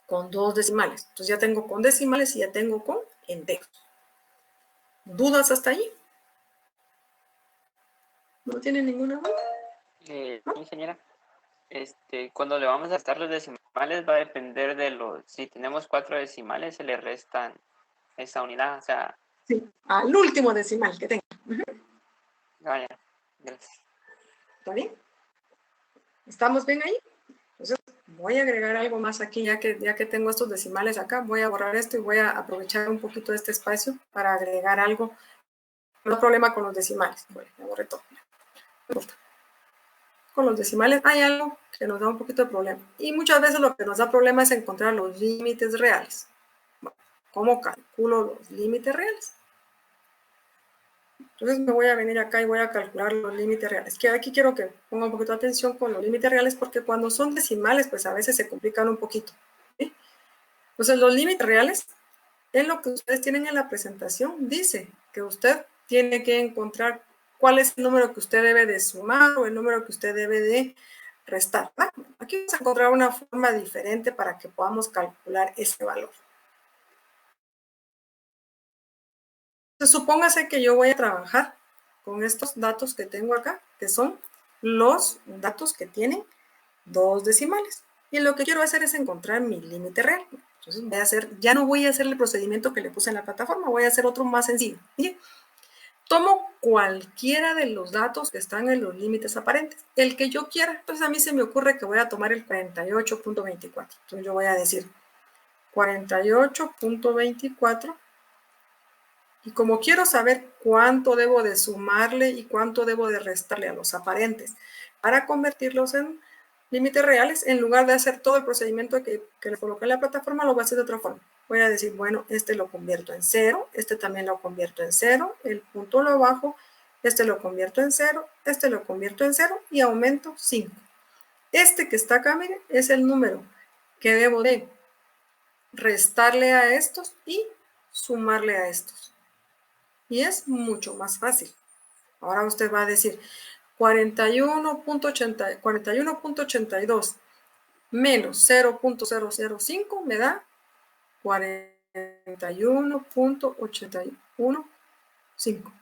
A: con 2 decimales. Entonces ya tengo con decimales y ya tengo con enteros. ¿Dudas hasta allí? ¿No tiene ninguna duda?
H: Ingeniera, cuando le vamos a restar los decimales va a depender de si tenemos 4 decimales, se le restan esa unidad, o sea...
A: Sí, al último decimal que tenga.
H: Vaya, gracias.
A: ¿Está bien? ¿Estamos bien ahí? Entonces voy a agregar algo más aquí, ya que tengo estos decimales acá, voy a borrar esto y voy a aprovechar un poquito de este espacio para agregar algo. No hay problema con los decimales. Bueno, ya borré todo. Con los decimales hay algo que nos da un poquito de problema. Y muchas veces lo que nos da problema es encontrar los límites reales. Bueno, ¿cómo calculo los límites reales? Entonces me voy a venir acá y voy a calcular los límites reales. Que aquí quiero que ponga un poquito de atención con los límites reales porque cuando son decimales, pues a veces se complican un poquito. ¿Sí? Entonces los límites reales, en lo que ustedes tienen en la presentación, dice que usted tiene que encontrar cuál es el número que usted debe de sumar o el número que usted debe de restar. Aquí vamos a encontrar una forma diferente para que podamos calcular ese valor. Entonces, supóngase que yo voy a trabajar con estos datos que tengo acá, que son los datos que tienen 2 decimales. Y lo que quiero hacer es encontrar mi límite real. Entonces voy a hacer, ya no voy a hacer el procedimiento que le puse en la plataforma, voy a hacer otro más sencillo. ¿Sí? Tomo cualquiera de los datos que están en los límites aparentes, el que yo quiera. Entonces a mí se me ocurre que voy a tomar el 48.24. Entonces yo voy a decir 48.24 y como quiero saber cuánto debo de sumarle y cuánto debo de restarle a los aparentes para convertirlos en límites reales, en lugar de hacer todo el procedimiento que le coloqué en la plataforma, lo voy a hacer de otra forma. Voy a decir, bueno, este lo convierto en 0, este también lo convierto en 0, el punto lo bajo, este lo convierto en 0, este lo convierto en 0 y aumento 5. Este que está acá, miren, es el número que debo de restarle a estos y sumarle a estos. Y es mucho más fácil. Ahora usted va a decir 41.82 menos 0.005 me da 41.815.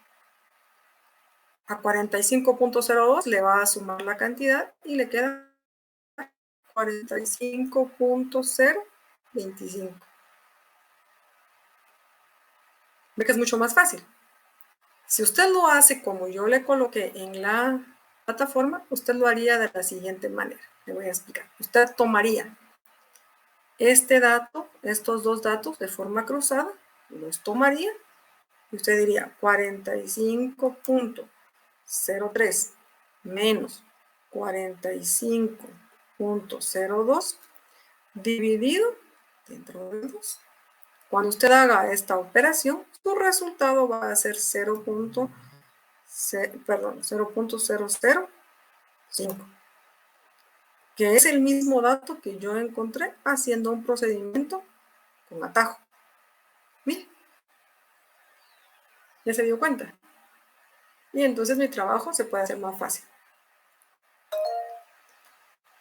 A: A 45.02 le va a sumar la cantidad y le queda 45.025. Ve que es mucho más fácil. Si usted lo hace como yo le coloqué en la plataforma, usted lo haría de la siguiente manera. Le voy a explicar. Usted tomaría este dato, estos dos datos de forma cruzada, los tomaría y usted diría 45.03 menos 45.02 dividido dentro de 2. Cuando usted haga esta operación, su resultado va a ser 0.005, que es el mismo dato que yo encontré haciendo un procedimiento con atajo. Miren, ¿ya se dio cuenta? Y entonces mi trabajo se puede hacer más fácil.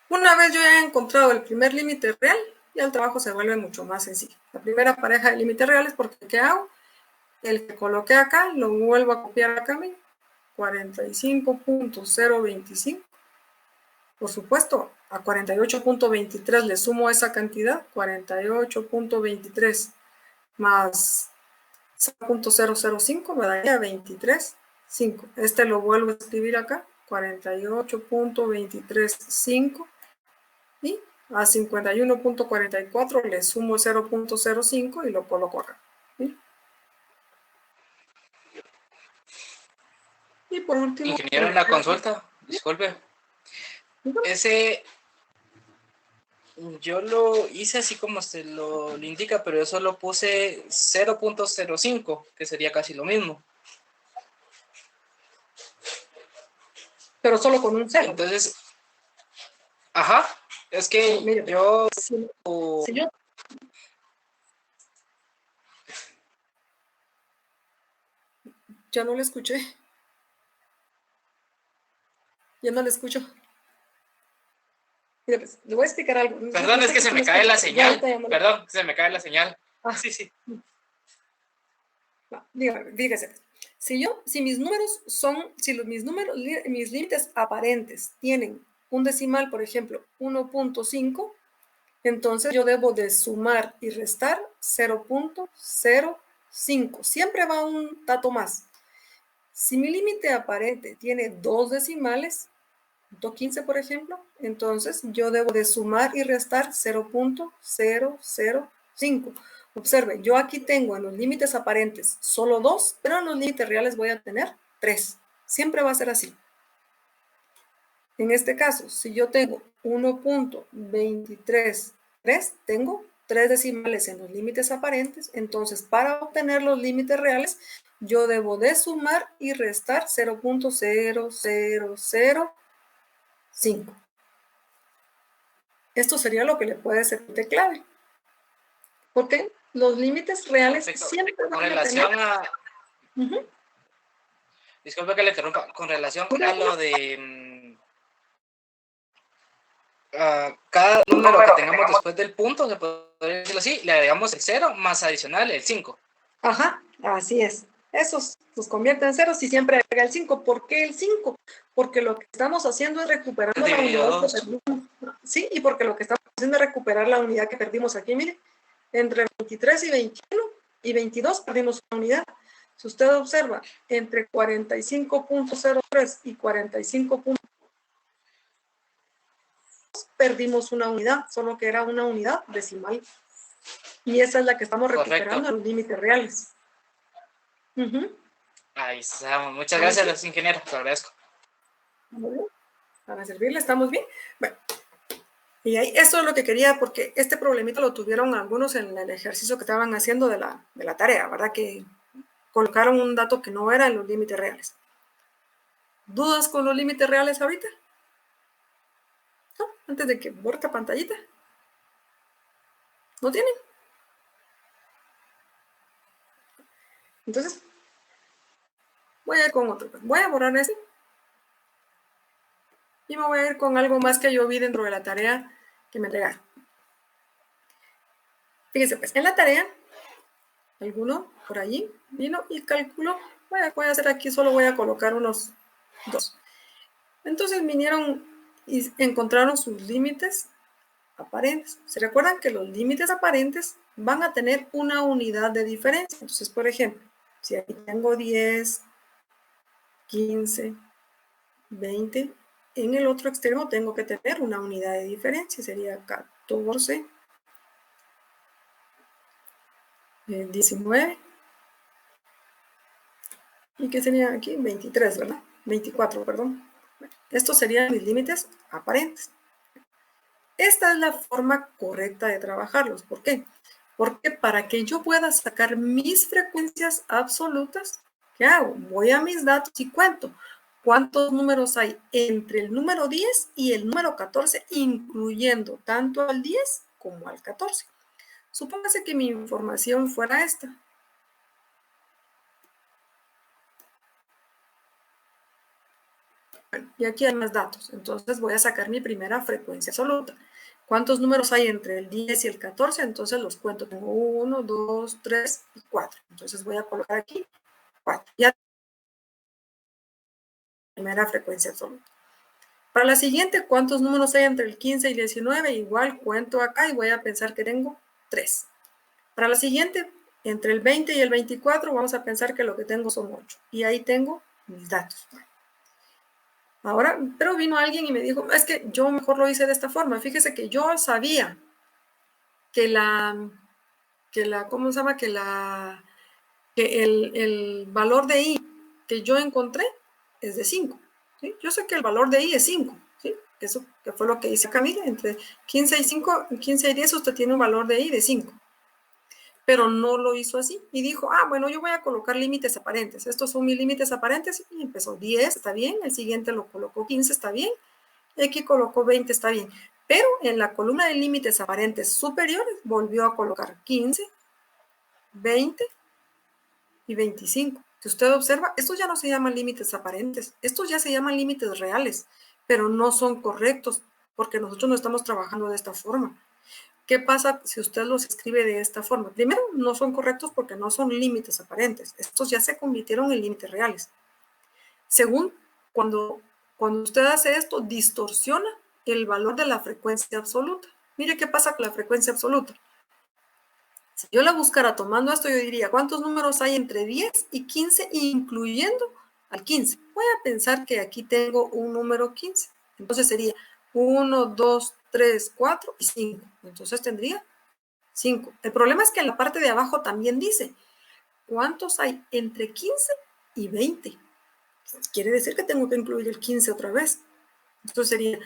A: Una vez yo ya he encontrado el primer límite real, ya el trabajo se vuelve mucho más sencillo. La primera pareja de límites reales, porque ¿qué hago? El que coloqué acá, lo vuelvo a copiar acá, 45.025. Por supuesto, a 48.23 le sumo esa cantidad, 48.23 más 0.005 me daría 23.5. Este lo vuelvo a escribir acá, 48.235 y a 51.44 le sumo 0.05 y lo coloco acá. ¿Sí? Y por último...
G: Ingeniero, una consulta, disculpe. Ese, yo lo hice así como se lo indica, pero yo solo puse 0.05, que sería casi lo mismo.
A: Pero solo con un 0.
G: Entonces, ajá, es que
A: mira,
G: yo...
A: si yo... Ya no le escuché. Ya no le escucho. Mira, pues, le voy a explicar algo.
G: Perdón, es que se me cae la señal. Perdón, se me cae la señal.
A: Ah,
G: sí.
A: No, dígase. Si mis números son, mis límites aparentes tienen un decimal, por ejemplo, 1.5, entonces yo debo de sumar y restar 0.05. Siempre va un dato más. Si mi límite aparente tiene 2 decimales, 15 por ejemplo, entonces yo debo de sumar y restar 0.005. Observe, yo aquí tengo en los límites aparentes solo 2, pero en los límites reales voy a tener 3. Siempre va a ser así. En este caso, si yo tengo 1.233, tengo 3 decimales en los límites aparentes, entonces para obtener los límites reales, yo debo de sumar y restar 0.0005. Esto sería lo que le puede servir de clave. Porque los límites reales siempre
G: con relación a... Disculpe que le interrumpa. Con relación a lo de... cada número que tengamos después del punto, se podría decirlo así, le agregamos el 0 más adicional el 5.
A: Ajá, así es. Esos los convierte en ceros y siempre agrega el 5. ¿Por qué el 5? Porque lo que estamos haciendo es recuperando la unidad que perdimos. Sí, y porque lo que estamos haciendo es recuperar la unidad que perdimos aquí, mire. Entre 23 y 21 y 22 perdimos una unidad. Si usted observa, entre 45.03 y 45. Perdimos una unidad, solo que era una unidad decimal. Y esa es la que estamos recuperando en los límites reales.
G: Ahí estamos. Muchas gracias, ingeniero. Te agradezco.
A: Para servirle, ¿estamos bien? Bueno, y ahí, eso es lo que quería, porque este problemita lo tuvieron algunos en el ejercicio que estaban haciendo de la tarea, ¿verdad? Que colocaron un dato que no era en los límites reales. ¿Dudas con los límites reales ahorita? ¿No? Antes de que borre esta pantallita. ¿No tienen? Entonces, voy a ir con otro. Voy a borrar ese. Y me voy a ir con algo más que yo vi dentro de la tarea que me entregaron. Fíjense, pues, en la tarea, alguno por allí vino y calculó. Voy a hacer aquí, solo voy a colocar unos 2. Entonces vinieron y encontraron sus límites aparentes. ¿Se recuerdan que los límites aparentes van a tener una unidad de diferencia? Entonces, por ejemplo, si aquí tengo 10, 15, 20, en el otro extremo tengo que tener una unidad de diferencia, sería 14, 19, ¿y qué sería aquí? 23, ¿verdad? 24, perdón. Estos serían mis límites aparentes. Esta es la forma correcta de trabajarlos. ¿Por qué? Porque para que yo pueda sacar mis frecuencias absolutas, ¿qué hago? Voy a mis datos y cuento cuántos números hay entre el número 10 y el número 14, incluyendo tanto al 10 como al 14. Supóngase que mi información fuera esta. Bueno, y aquí hay más datos. Entonces voy a sacar mi primera frecuencia absoluta. ¿Cuántos números hay entre el 10 y el 14? Entonces los cuento. Tengo 1, 2, 3 y 4. Entonces voy a colocar aquí 4. Ya primera frecuencia absoluta. Para la siguiente, ¿cuántos números hay entre el 15 y el 19? Igual cuento acá y voy a pensar que tengo 3. Para la siguiente, entre el 20 y el 24, vamos a pensar que lo que tengo son 8. Y ahí tengo mis datos. Ahora, pero vino alguien y me dijo, es que yo mejor lo hice de esta forma. Fíjese que yo sabía que ¿cómo se llama? Que el valor de I que yo encontré es de 5. ¿Sí? Yo sé que el valor de I es 5. ¿Sí? Eso que fue lo que hice acá, mire, entre 15 y 5, 15 y 10 usted tiene un valor de I de 5. Pero no lo hizo así y dijo, bueno, yo voy a colocar límites aparentes. Estos son mis límites aparentes y empezó 10, está bien, el siguiente lo colocó 15, está bien, y aquí colocó 20, está bien. Pero en la columna de límites aparentes superiores volvió a colocar 15, 20 y 25. Si usted observa, estos ya no se llaman límites aparentes, estos ya se llaman límites reales, pero no son correctos porque nosotros no estamos trabajando de esta forma. ¿Qué pasa si usted los escribe de esta forma? Primero, no son correctos porque no son límites aparentes. Estos ya se convirtieron en límites reales. Según, cuando usted hace esto, distorsiona el valor de la frecuencia absoluta. Mire qué pasa con la frecuencia absoluta. Si yo la buscara tomando esto, yo diría, ¿cuántos números hay entre 10 y 15, incluyendo al 15? Voy a pensar que aquí tengo un número 15. Entonces sería 1, 2, 3, 4 y 5. Entonces tendría 5. El problema es que en la parte de abajo también dice, ¿cuántos hay entre 15 y 20? Quiere decir que tengo que incluir el 15 otra vez. Entonces sería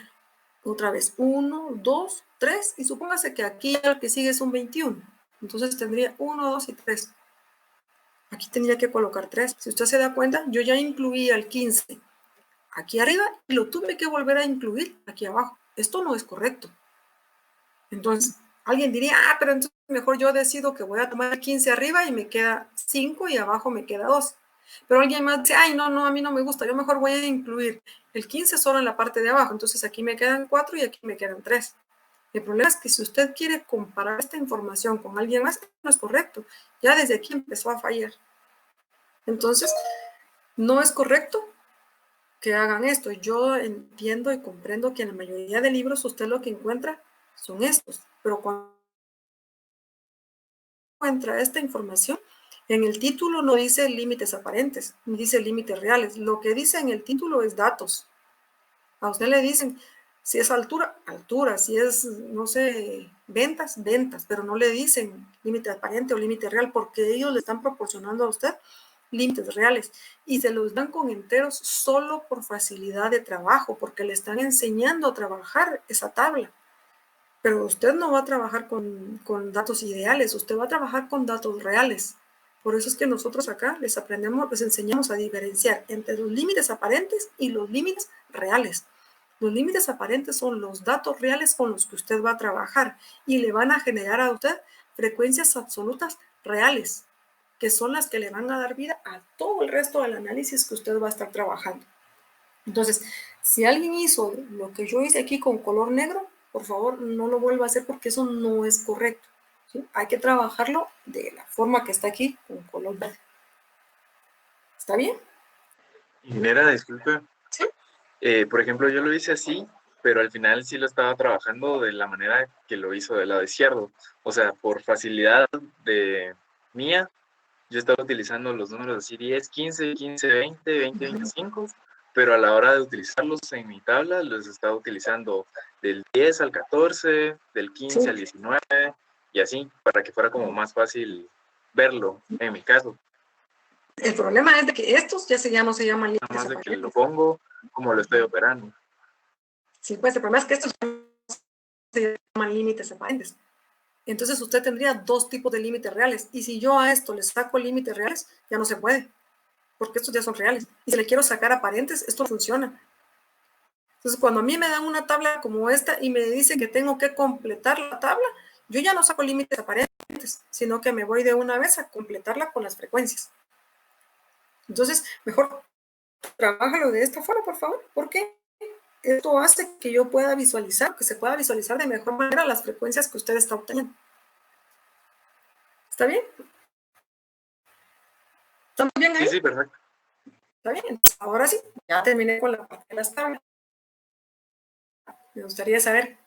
A: otra vez 1, 2, 3 y supóngase que aquí el que sigue es un 21. Entonces tendría 1, 2 y 3. Aquí tendría que colocar 3. Si usted se da cuenta, yo ya incluí el 15 aquí arriba y lo tuve que volver a incluir aquí abajo. Esto no es correcto. Entonces, alguien diría, pero entonces mejor yo decido que voy a tomar 15 arriba y me queda 5 y abajo me queda 2. Pero alguien más dice, no, a mí no me gusta, yo mejor voy a incluir el 15 solo en la parte de abajo. Entonces aquí me quedan 4 y aquí me quedan 3. El problema es que si usted quiere comparar esta información con alguien más, no es correcto. Ya desde aquí empezó a fallar. Entonces, no es correcto que hagan esto. Yo entiendo y comprendo que en la mayoría de libros usted lo que encuentra son estos, pero cuando encuentra esta información, en el título no dice límites aparentes, ni dice límites reales. Lo que dice en el título es datos. A usted le dicen, si es altura, altura, si es, no sé, ventas, ventas, pero no le dicen límite aparente o límite real, porque ellos le están proporcionando a usted límites reales y se los dan con enteros solo por facilidad de trabajo, porque le están enseñando a trabajar esa tabla. Pero usted no va a trabajar con datos ideales, usted va a trabajar con datos reales. Por eso es que nosotros acá les enseñamos a diferenciar entre los límites aparentes y los límites reales. Los límites aparentes son los datos reales con los que usted va a trabajar y le van a generar a usted frecuencias absolutas reales, que son las que le van a dar vida a todo el resto del análisis que usted va a estar trabajando. Entonces, si alguien hizo lo que yo hice aquí con color negro, por favor, no lo vuelva a hacer porque eso no es correcto, ¿sí? Hay que trabajarlo de la forma que está aquí con color verde. ¿Está bien?
I: Ingeniera, disculpe.
A: Sí.
I: Por ejemplo, yo lo hice así, pero al final sí lo estaba trabajando de la manera que lo hizo del lado izquierdo. O sea, por facilidad de mía, yo estaba utilizando los números así 10, 15, 15, 20, 20, 25, pero a la hora de utilizarlos en mi tabla, los estaba utilizando del 10 al 14, del 15 al 19, y así, para que fuera como más fácil verlo, en mi caso.
A: El problema es de que estos ya no se llaman límites
I: Nada más de
A: aparentes.
I: que lo pongo como lo estoy operando.
A: Sí, pues el problema es que estos ya no se llaman límites aparentes. Entonces usted tendría dos tipos de límites reales. Y si yo a esto le saco límites reales, ya no se puede, porque estos ya son reales. Y si le quiero sacar aparentes, esto no funciona. Entonces, cuando a mí me dan una tabla como esta y me dicen que tengo que completar la tabla, yo ya no saco límites aparentes, sino que me voy de una vez a completarla con las frecuencias. Entonces, mejor trabájalo de esta forma, por favor, porque esto hace que yo pueda visualizar, que se pueda visualizar de mejor manera las frecuencias que usted está obteniendo. ¿Está bien? ¿Estamos bien ahí?
I: Sí, perfecto.
A: Está bien. Entonces, ahora sí, ya terminé con la parte de las tablas. Me gustaría saber,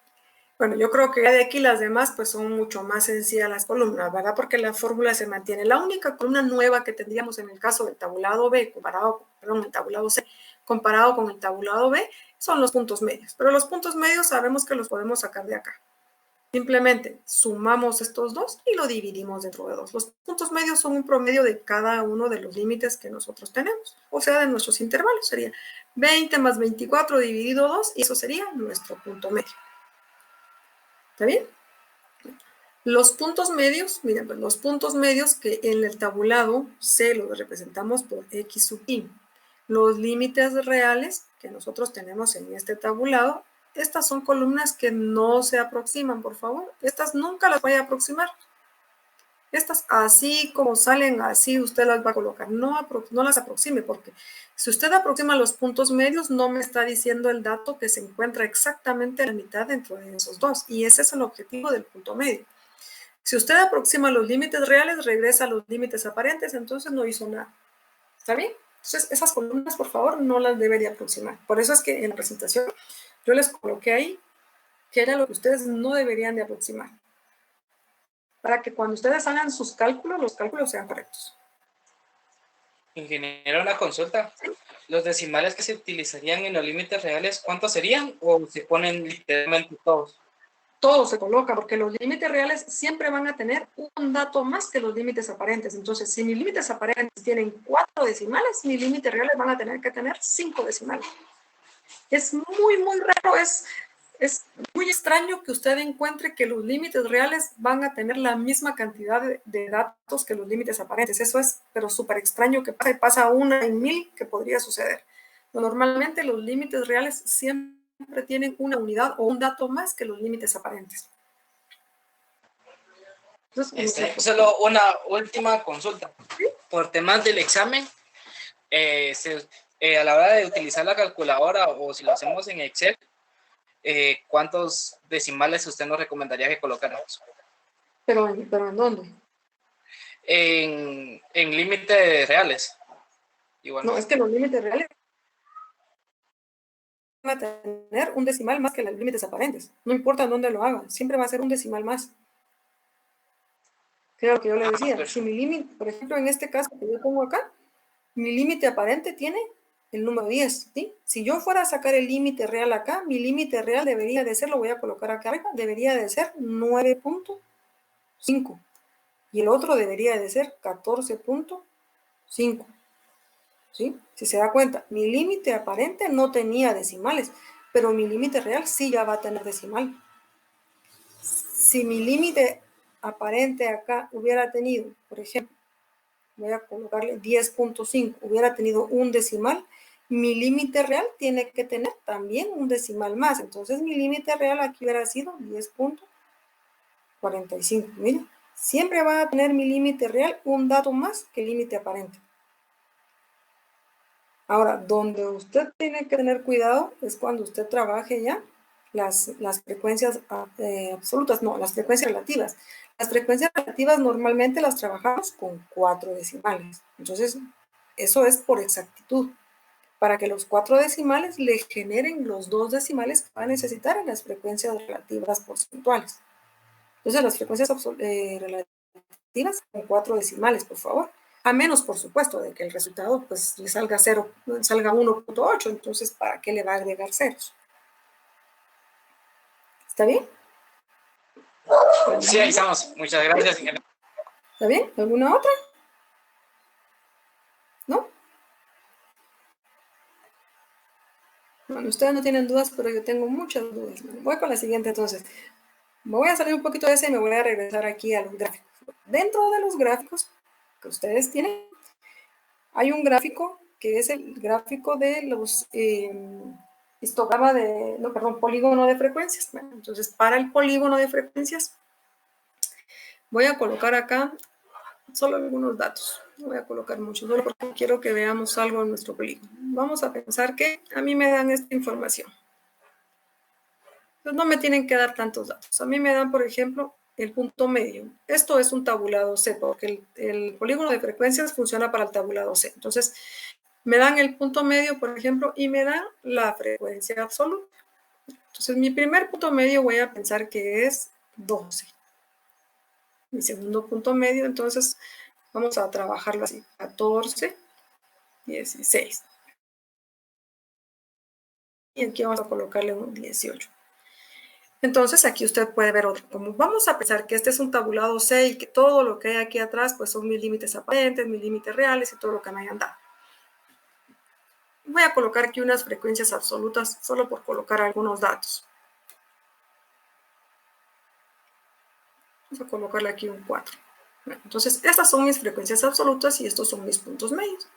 A: bueno, yo creo que ya de aquí las demás pues son mucho más sencillas las columnas, ¿verdad? Porque la fórmula se mantiene. La única columna nueva que tendríamos en el caso del tabulado B, el tabulado C, comparado con el tabulado B, son los puntos medios. Pero los puntos medios sabemos que los podemos sacar de acá. Simplemente sumamos estos dos y lo dividimos dentro de dos. Los puntos medios son un promedio de cada uno de los límites que nosotros tenemos, o sea, de nuestros intervalos. Sería 20 más 24 dividido 2 y eso sería nuestro punto medio. ¿Está bien? Los puntos medios, miren, pues los puntos medios que en el tabulado C los representamos por X sub I. Los límites reales que nosotros tenemos en este tabulado, estas son columnas que no se aproximan, por favor. Estas nunca las vaya a aproximar. Estas así como salen, así usted las va a colocar. No las aproxime, porque si usted aproxima los puntos medios, no me está diciendo el dato que se encuentra exactamente a la mitad dentro de esos dos. Y ese es el objetivo del punto medio. Si usted aproxima los límites reales, regresa a los límites aparentes, entonces no hizo nada. ¿Está bien? Entonces, esas columnas, por favor, no las debería aproximar. Por eso es que en la presentación yo les coloqué ahí que era lo que ustedes no deberían de aproximar. Para que cuando ustedes hagan sus cálculos, los cálculos sean correctos.
G: Ingeniero, una consulta. ¿Los decimales que se utilizarían en los límites reales, cuántos serían o se ponen literalmente todos?
A: Todo se coloca, porque los límites reales siempre van a tener un dato más que los límites aparentes. Entonces, si mis límites aparentes tienen 4 decimales, mis límites reales van a tener que tener 5 decimales. Es muy, muy raro, es muy extraño que usted encuentre que los límites reales van a tener la misma cantidad de datos que los límites aparentes. Eso es, pero súper extraño que pasa una en 1000 que podría suceder. Normalmente los límites reales siempre tienen una unidad o un dato más que los límites aparentes. Entonces,
G: solo una última consulta. ¿Sí? Por temas del examen, a la hora de utilizar la calculadora o si lo hacemos en Excel, ¿cuántos decimales usted nos recomendaría que colocáramos?
A: ¿Pero en dónde?
G: En límites reales. Igual.
A: No, es que los límites reales van a tener un decimal más que los límites aparentes. No importa en dónde lo haga, siempre va a ser un decimal más. Creo que yo le decía, si mi límite, por ejemplo, en este caso que yo pongo acá, mi límite aparente tiene el número 10, ¿sí? Si yo fuera a sacar el límite real acá, mi límite real debería de ser, lo voy a colocar acá arriba, debería de ser 9.5 y el otro debería de ser 14.5, ¿sí? Si se da cuenta, mi límite aparente no tenía decimales, pero mi límite real sí ya va a tener decimal. Si mi límite aparente acá hubiera tenido, por ejemplo, voy a colocarle 10.5, hubiera tenido un decimal, mi límite real tiene que tener también un decimal más. Entonces mi límite real aquí hubiera sido 10.45. Miren, siempre va a tener mi límite real un dato más que el límite aparente. Ahora, donde usted tiene que tener cuidado es cuando usted trabaje ya las frecuencias absolutas, no, las frecuencias relativas. Las frecuencias relativas normalmente las trabajamos con 4 decimales. Entonces, eso es por exactitud, para que los 4 decimales le generen los 2 decimales que va a necesitar en las frecuencias relativas porcentuales. Entonces, las frecuencias relativas con 4 decimales, por favor. A menos, por supuesto, de que el resultado pues le salga 0, salga 1.8, entonces, ¿para qué le va a agregar ceros? ¿Está bien?
G: Sí, ahí estamos. Muchas gracias, ingeniero.
A: ¿Está bien? ¿Alguna otra? ¿No? Bueno, ustedes no tienen dudas, pero yo tengo muchas dudas. Voy con la siguiente entonces. Me voy a salir un poquito de ese y me voy a regresar aquí a los gráficos. Dentro de los gráficos que ustedes tienen, hay un gráfico que es el gráfico de los histograma de, no, perdón, polígono de frecuencias. Bueno, entonces, para el polígono de frecuencias, voy a colocar acá solo algunos datos. No voy a colocar muchos, solo porque quiero que veamos algo en nuestro polígono. Vamos a pensar que a mí me dan esta información. Entonces, no me tienen que dar tantos datos. A mí me dan, por ejemplo, el punto medio. Esto es un tabulado C, porque el polígono de frecuencias funciona para el tabulado C. Entonces, me dan el punto medio, por ejemplo, y me dan la frecuencia absoluta. Entonces, mi primer punto medio voy a pensar que es 12. Mi segundo punto medio, entonces, vamos a trabajarlo así, 14, 16. Y aquí vamos a colocarle un 18. Entonces, aquí usted puede ver otro. Como vamos a pensar que este es un tabulado C y que todo lo que hay aquí atrás, pues son mis límites aparentes, mis límites reales y todo lo que me hayan dado. Voy a colocar aquí unas frecuencias absolutas solo por colocar algunos datos. Vamos a colocarle aquí un 4. Bueno, entonces, estas son mis frecuencias absolutas y estos son mis puntos medios.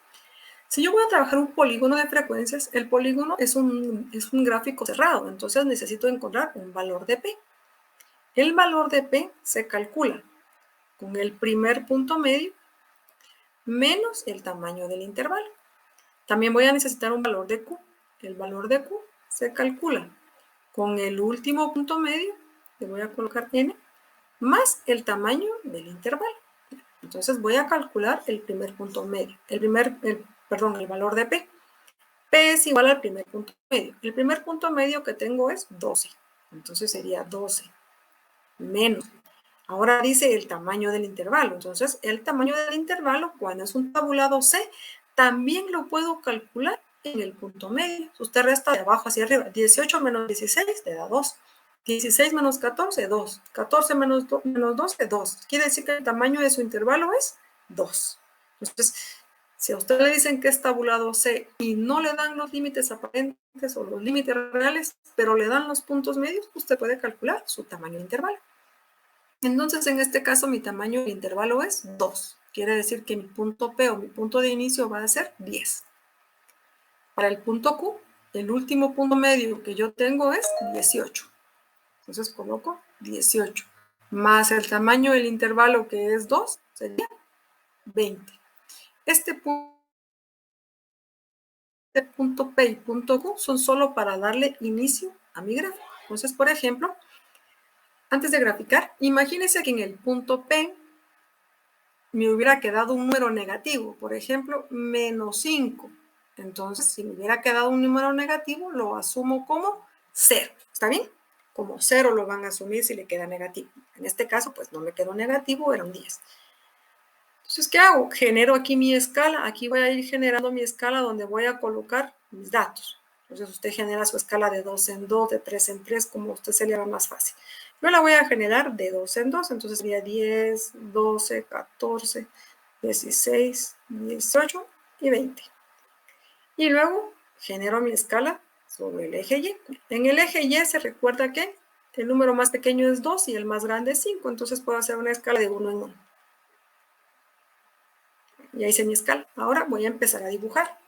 A: Si yo voy a trabajar un polígono de frecuencias, el polígono es un gráfico cerrado, entonces necesito encontrar un valor de P. El valor de P se calcula con el primer punto medio menos el tamaño del intervalo. También voy a necesitar un valor de Q. El valor de Q se calcula con el último punto medio, le voy a colocar N, más el tamaño del intervalo. Entonces voy a calcular el primer punto medio, el valor de P. P es igual al primer punto medio. El primer punto medio que tengo es 12. Entonces sería 12 menos. Ahora dice el tamaño del intervalo. Entonces el tamaño del intervalo, cuando es un tabulado C, también lo puedo calcular en el punto medio. Usted resta de abajo hacia arriba. 18 menos 16 te da 2. 16 menos 14, 2. 14 menos 12, 2. Quiere decir que el tamaño de su intervalo es 2. Entonces, si a usted le dicen que es tabulado C y no le dan los límites aparentes o los límites reales, pero le dan los puntos medios, usted puede calcular su tamaño de intervalo. Entonces, en este caso, mi tamaño de intervalo es 2. Quiere decir que mi punto P o mi punto de inicio va a ser 10. Para el punto Q, el último punto medio que yo tengo es 18. Entonces coloco 18. Más el tamaño del intervalo que es 2, sería 20. Este punto P y punto Q son solo para darle inicio a mi gráfico. Entonces, por ejemplo, antes de graficar, imagínense que en el punto P me hubiera quedado un número negativo, por ejemplo, menos 5. Entonces, si me hubiera quedado un número negativo, lo asumo como 0. ¿Está bien? como 0 lo van a asumir si le queda negativo. En este caso, pues no me quedó negativo, era un 10. Entonces, ¿qué hago? Genero aquí mi escala. Aquí voy a ir generando mi escala donde voy a colocar mis datos. Entonces, usted genera su escala de 2 en 2, de 3 en 3, como a usted se le haga más fácil. Yo la voy a generar de 2 en 2, entonces sería 10, 12, 14, 16, 18 y 20. Y luego genero mi escala sobre el eje Y. En el eje Y se recuerda que el número más pequeño es 2 y el más grande es 5, entonces puedo hacer una escala de 1 en 1. Ya hice mi escala. Ahora voy a empezar a dibujar.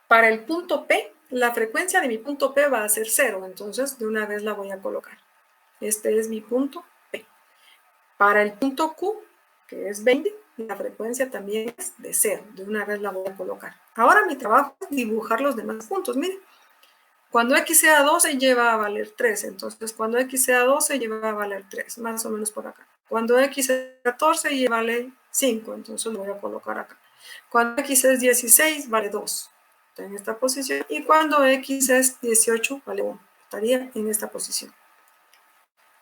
A: Para el punto P, la frecuencia de mi punto P va a ser 0, entonces de una vez la voy a colocar. Este es mi punto P. Para el punto Q, que es 20, la frecuencia también es de 0. De una vez la voy a colocar. Ahora mi trabajo es dibujar los demás puntos. Miren, cuando X sea 12, Y va a valer 3. Entonces, cuando X sea 12, Y va a valer 3. Más o menos por acá. Cuando X es 14, Y vale 5. Entonces, lo voy a colocar acá. Cuando X es 16, vale 2. Está en esta posición. Y cuando X es 18, vale 1. Estaría en esta posición.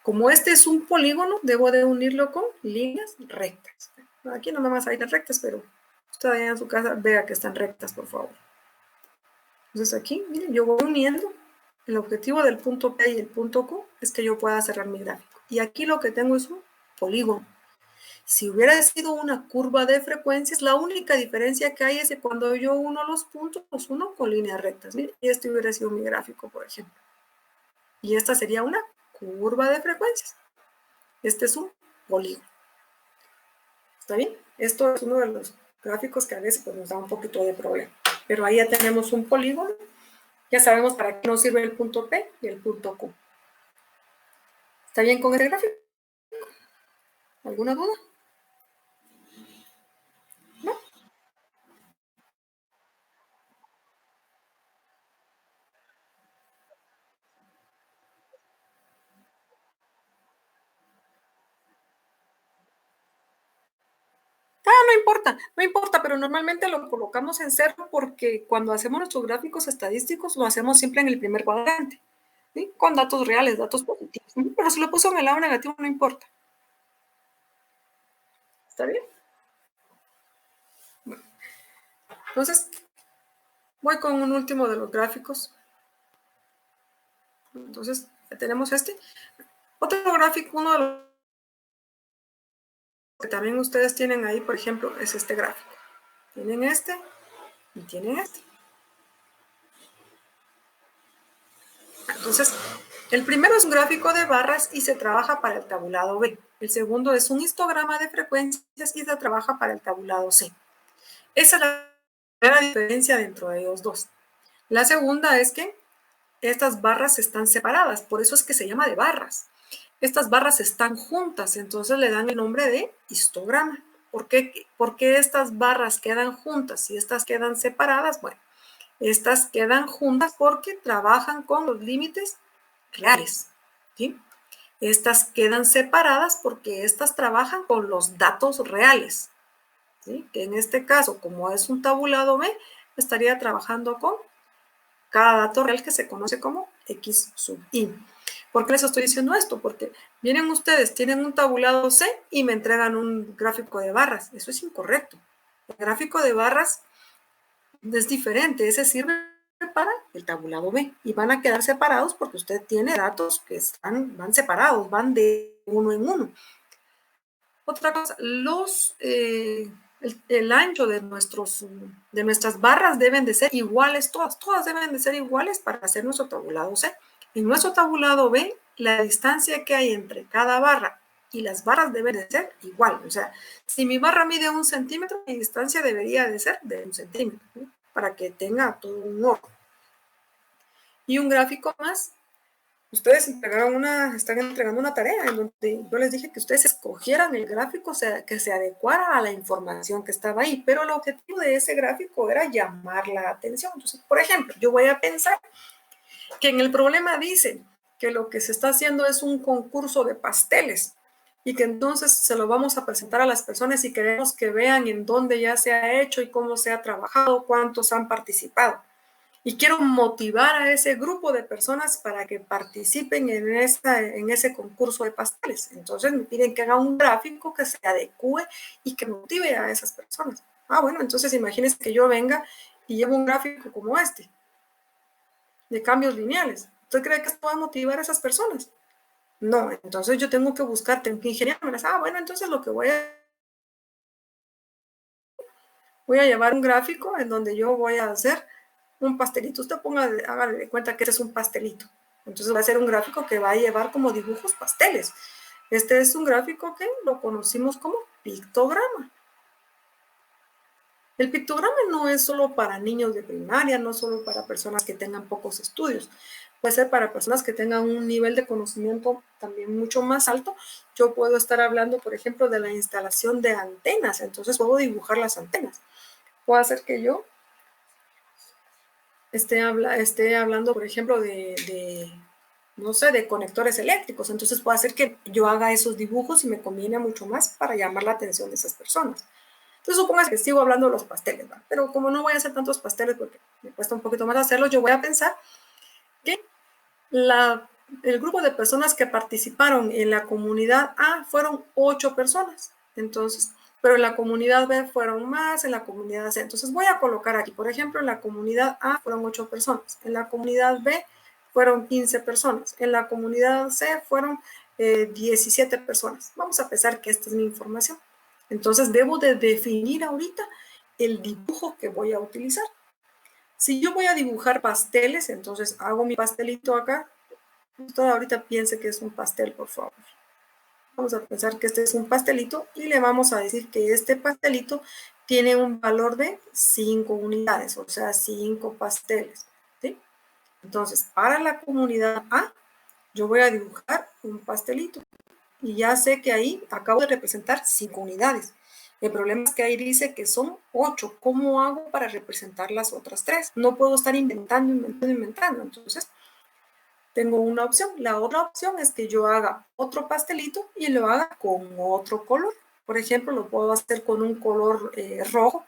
A: Como este es un polígono, debo de unirlo con líneas rectas. Aquí no me van a salir rectas, pero usted allá en su casa vea que están rectas, por favor. Entonces aquí, miren, yo voy uniendo. El objetivo del punto P y el punto Q es que yo pueda cerrar mi gráfico. Y aquí lo que tengo es un polígono. Si hubiera sido una curva de frecuencias, la única diferencia que hay es que cuando yo uno los puntos, los uno con líneas rectas. Miren, este hubiera sido mi gráfico, por ejemplo. Y esta sería una curva de frecuencias. Este es un polígono. ¿Está bien? Esto es uno de los gráficos que a veces pues, nos da un poquito de problema. Pero ahí ya tenemos un polígono. Ya sabemos para qué nos sirve el punto P y el punto Q. ¿Está bien con este gráfico? ¿Alguna duda? ¿No? No importa, pero normalmente lo colocamos en 0 porque cuando hacemos nuestros gráficos estadísticos lo hacemos siempre en el primer cuadrante, ¿sí? Con datos reales, datos positivos. Pero si lo puso en el lado negativo no importa. ¿Está bien? Bueno. Entonces, voy con un último de los gráficos. Entonces, ya tenemos este. Otro gráfico, uno de los que también ustedes tienen ahí, por ejemplo, es este gráfico. Tienen este y tienen este. Entonces, el primero es un gráfico de barras y se trabaja para el tabulado B. El segundo es un histograma de frecuencias y se trabaja para el tabulado C. Esa es la primera diferencia dentro de ellos dos. La segunda es que estas barras están separadas, por eso es que se llama de barras. Estas barras están juntas, entonces le dan el nombre de histograma. ¿Por qué estas barras quedan juntas y estas quedan separadas? Bueno, estas quedan juntas porque trabajan con los límites reales, ¿sí? Estas quedan separadas porque estas trabajan con los datos reales, ¿sí? Que en este caso, como es un tabulado B, estaría trabajando con cada dato real que se conoce como X sub I. ¿Por qué les estoy diciendo esto? Porque vienen ustedes, tienen un tabulado C y me entregan un gráfico de barras. Eso es incorrecto. El gráfico de barras es diferente. Ese sirve para el tabulado B y van a quedar separados porque usted tiene datos que van separados, van de uno en uno. Otra cosa, el ancho de nuestras barras deben de ser iguales, todas deben de ser iguales para hacer nuestro tabulado C. En nuestro tabulado B, la distancia que hay entre cada barra y las barras deben de ser igual. O sea, si mi barra mide 1 centímetro, mi distancia debería de ser de 1 centímetro, ¿sí? Para que tenga todo un orden. Y un gráfico más. Ustedes están entregando una tarea en donde yo les dije que ustedes escogieran el gráfico que se adecuara a la información que estaba ahí, pero el objetivo de ese gráfico era llamar la atención. Entonces, por ejemplo, yo voy a pensar que en el problema dice que lo que se está haciendo es un concurso de pasteles y que entonces se lo vamos a presentar a las personas y queremos que vean en dónde ya se ha hecho y cómo se ha trabajado, cuántos han participado. y quiero motivar a ese grupo de personas para que participen en ese concurso de pasteles. Entonces me piden que haga un gráfico que se adecue y que motive a esas personas. Ah, bueno, entonces imagínense que yo venga y llevo un gráfico como este, de cambios lineales. ¿Usted cree que esto va a motivar a esas personas? No, entonces yo tengo que buscar, tengo que ingeniármelas. Ah, bueno, entonces lo que voy a llevar un gráfico en donde yo voy a hacer un pastelito. Usted hágale de cuenta que este es un pastelito. Entonces va a ser un gráfico que va a llevar como dibujos pasteles. Este es un gráfico que lo conocimos como pictograma. El pictograma no es solo para niños de primaria, no solo para personas que tengan pocos estudios. Puede ser para personas que tengan un nivel de conocimiento también mucho más alto. Yo puedo estar hablando, por ejemplo, de la instalación de antenas. Entonces puedo dibujar las antenas. Puedo hacer que yo esté hablando, por ejemplo, no sé, de conectores eléctricos. Entonces puedo hacer que yo haga esos dibujos y me conviene mucho más para llamar la atención de esas personas. Entonces supongas que sigo hablando de los pasteles, ¿va? Pero como no voy a hacer tantos pasteles porque me cuesta un poquito más hacerlos, yo voy a pensar que el grupo de personas que participaron en la comunidad A fueron 8 personas. Entonces, pero en la comunidad B fueron más, en la comunidad C. Entonces voy a colocar aquí, por ejemplo, en la comunidad A fueron 8 personas, en la comunidad B fueron 15 personas, en la comunidad C fueron 17 personas. Vamos a pensar que esta es mi información. Entonces debo de definir ahorita el dibujo que voy a utilizar. Si yo voy a dibujar pasteles, entonces hago mi pastelito acá. Usted ahorita piense que es un pastel, por favor. Vamos a pensar que este es un pastelito y le vamos a decir que este pastelito tiene un valor de 5 unidades, o sea, 5 pasteles, ¿sí? Entonces, para la comunidad A, yo voy a dibujar un pastelito y ya sé que ahí acabo de representar 5 unidades. El problema es que ahí dice que son 8. ¿Cómo hago para representar las otras 3? No puedo estar inventando. Entonces, tengo una opción. La otra opción es que yo haga otro pastelito y lo haga con otro color. Por ejemplo, lo puedo hacer con un color rojo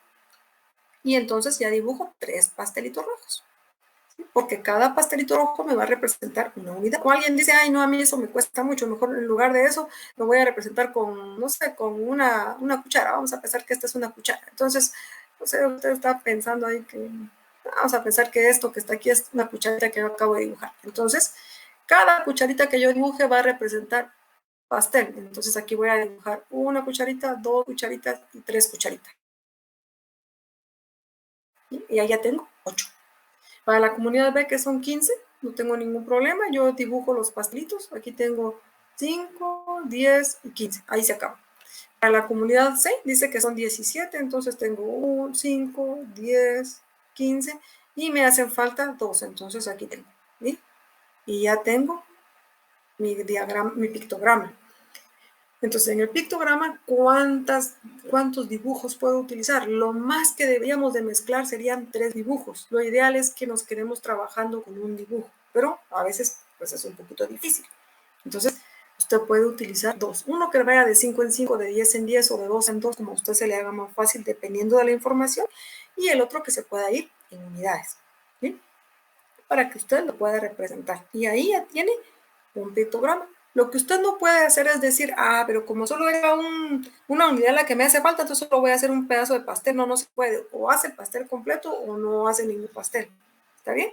A: y entonces ya dibujo 3 pastelitos rojos. Porque cada pastelito rojo me va a representar una unidad. O alguien dice, ay, no, a mí eso me cuesta mucho, mejor en lugar de eso lo voy a representar con, no sé, con una cuchara. Vamos a pensar que esta es una cuchara. Entonces, no sé, usted está pensando ahí que, vamos a pensar que esto que está aquí es una cucharita que yo acabo de dibujar. Entonces, cada cucharita que yo dibuje va a representar pastel. Entonces aquí voy a dibujar una cucharita, 2 cucharitas y 3 cucharitas. Y ahí ya tengo 8. Para la comunidad B, que son 15, no tengo ningún problema. Yo dibujo los pastelitos. Aquí tengo 5, 10 y 15. Ahí se acaba. Para la comunidad C, dice que son 17. Entonces tengo 1, 5, 10, 15. Y me hacen falta 2. Entonces aquí tengo. ¿Sí? Y ya tengo mi pictograma. Entonces, en el pictograma, ¿cuántos dibujos puedo utilizar? Lo más que deberíamos de mezclar serían 3 dibujos. Lo ideal es que nos quedemos trabajando con un dibujo, pero a veces pues es un poquito difícil. Entonces, usted puede utilizar 2. Uno que vaya de 5 en 5, de 10 en 10 o de 2 en 2, como a usted se le haga más fácil dependiendo de la información. Y el otro que se pueda ir en unidades, ¿sí? Para que usted lo pueda representar. Y ahí ya tiene un pictograma. Lo que usted no puede hacer es decir, pero como solo era una unidad la que me hace falta, entonces solo voy a hacer un pedazo de pastel. No, no se puede. O hace el pastel completo o no hace ningún pastel. ¿Está bien?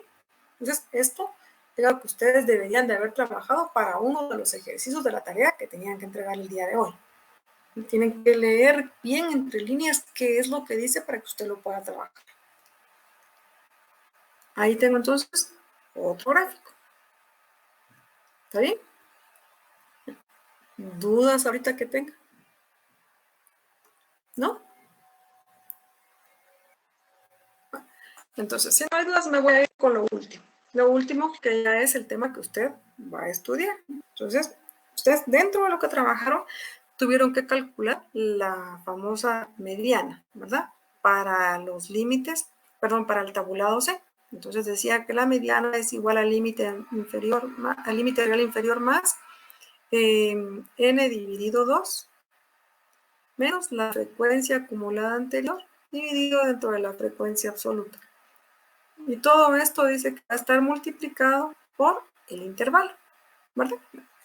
A: Entonces, esto es lo que ustedes deberían de haber trabajado para uno de los ejercicios de la tarea que tenían que entregar el día de hoy. Tienen que leer bien entre líneas qué es lo que dice para que usted lo pueda trabajar. Ahí tengo entonces otro gráfico. ¿Está bien? ¿Dudas ahorita que tenga? ¿No? Entonces, si no hay dudas, me voy a ir con lo último. Lo último que ya es el tema que usted va a estudiar. Entonces, ustedes dentro de lo que trabajaron, tuvieron que calcular la famosa mediana, ¿verdad? Para los límites, perdón, para el tabulado C. Entonces decía que la mediana es igual al límite real inferior más n dividido 2 menos la frecuencia acumulada anterior dividido dentro de la frecuencia absoluta. Y todo esto dice que va a estar multiplicado por el intervalo, ¿verdad?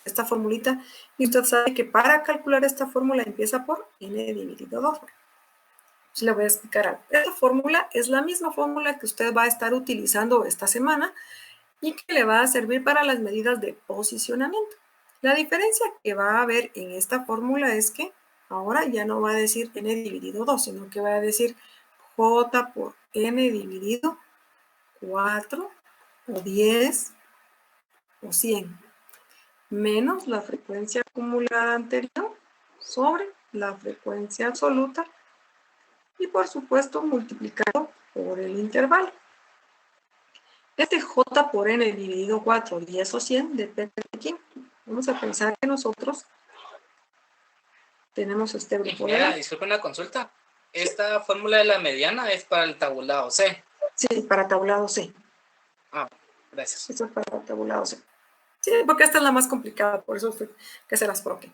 A: Esta formulita, y usted sabe que para calcular esta fórmula empieza por n dividido 2. Entonces le voy a explicar algo. Esta fórmula es la misma fórmula que usted va a estar utilizando esta semana y que le va a servir para las medidas de posicionamiento. La diferencia que va a haber en esta fórmula es que ahora ya no va a decir n dividido 2, sino que va a decir j por n dividido 4 o 10 o 100 menos la frecuencia acumulada anterior sobre la frecuencia absoluta y por supuesto multiplicado por el intervalo. Este j por n dividido 4, 10 o 100 depende de quién. Vamos a pensar que nosotros tenemos este grupo de datos.
G: Disculpe una consulta. Esta fórmula de la mediana es para el tabulado C.
A: Sí, para tabulado C.
G: Ah, gracias.
A: Eso es para tabulado C. Sí, porque esta es la más complicada, por eso fue que se las coloqué.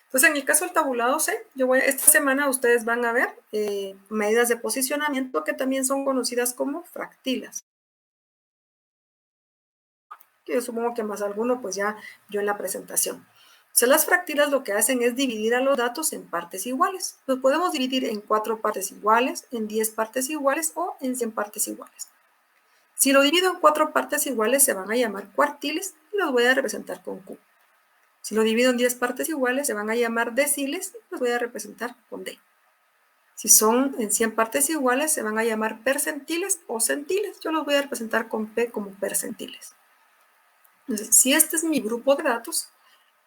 A: Entonces, en el caso del tabulado C, esta semana ustedes van a ver medidas de posicionamiento que también son conocidas como fractilas. Que yo supongo que más alguno, pues ya yo en la presentación. O sea, las fractilas lo que hacen es dividir a los datos en partes iguales. Los podemos dividir en 4 partes iguales, en 10 partes iguales o en 100 partes iguales. Si lo divido en 4 partes iguales, se van a llamar cuartiles y los voy a representar con Q. Si lo divido en 10 partes iguales, se van a llamar deciles y los voy a representar con D. Si son en 100 partes iguales, se van a llamar percentiles o centiles. Yo los voy a representar con P como percentiles. Entonces, si este es mi grupo de datos,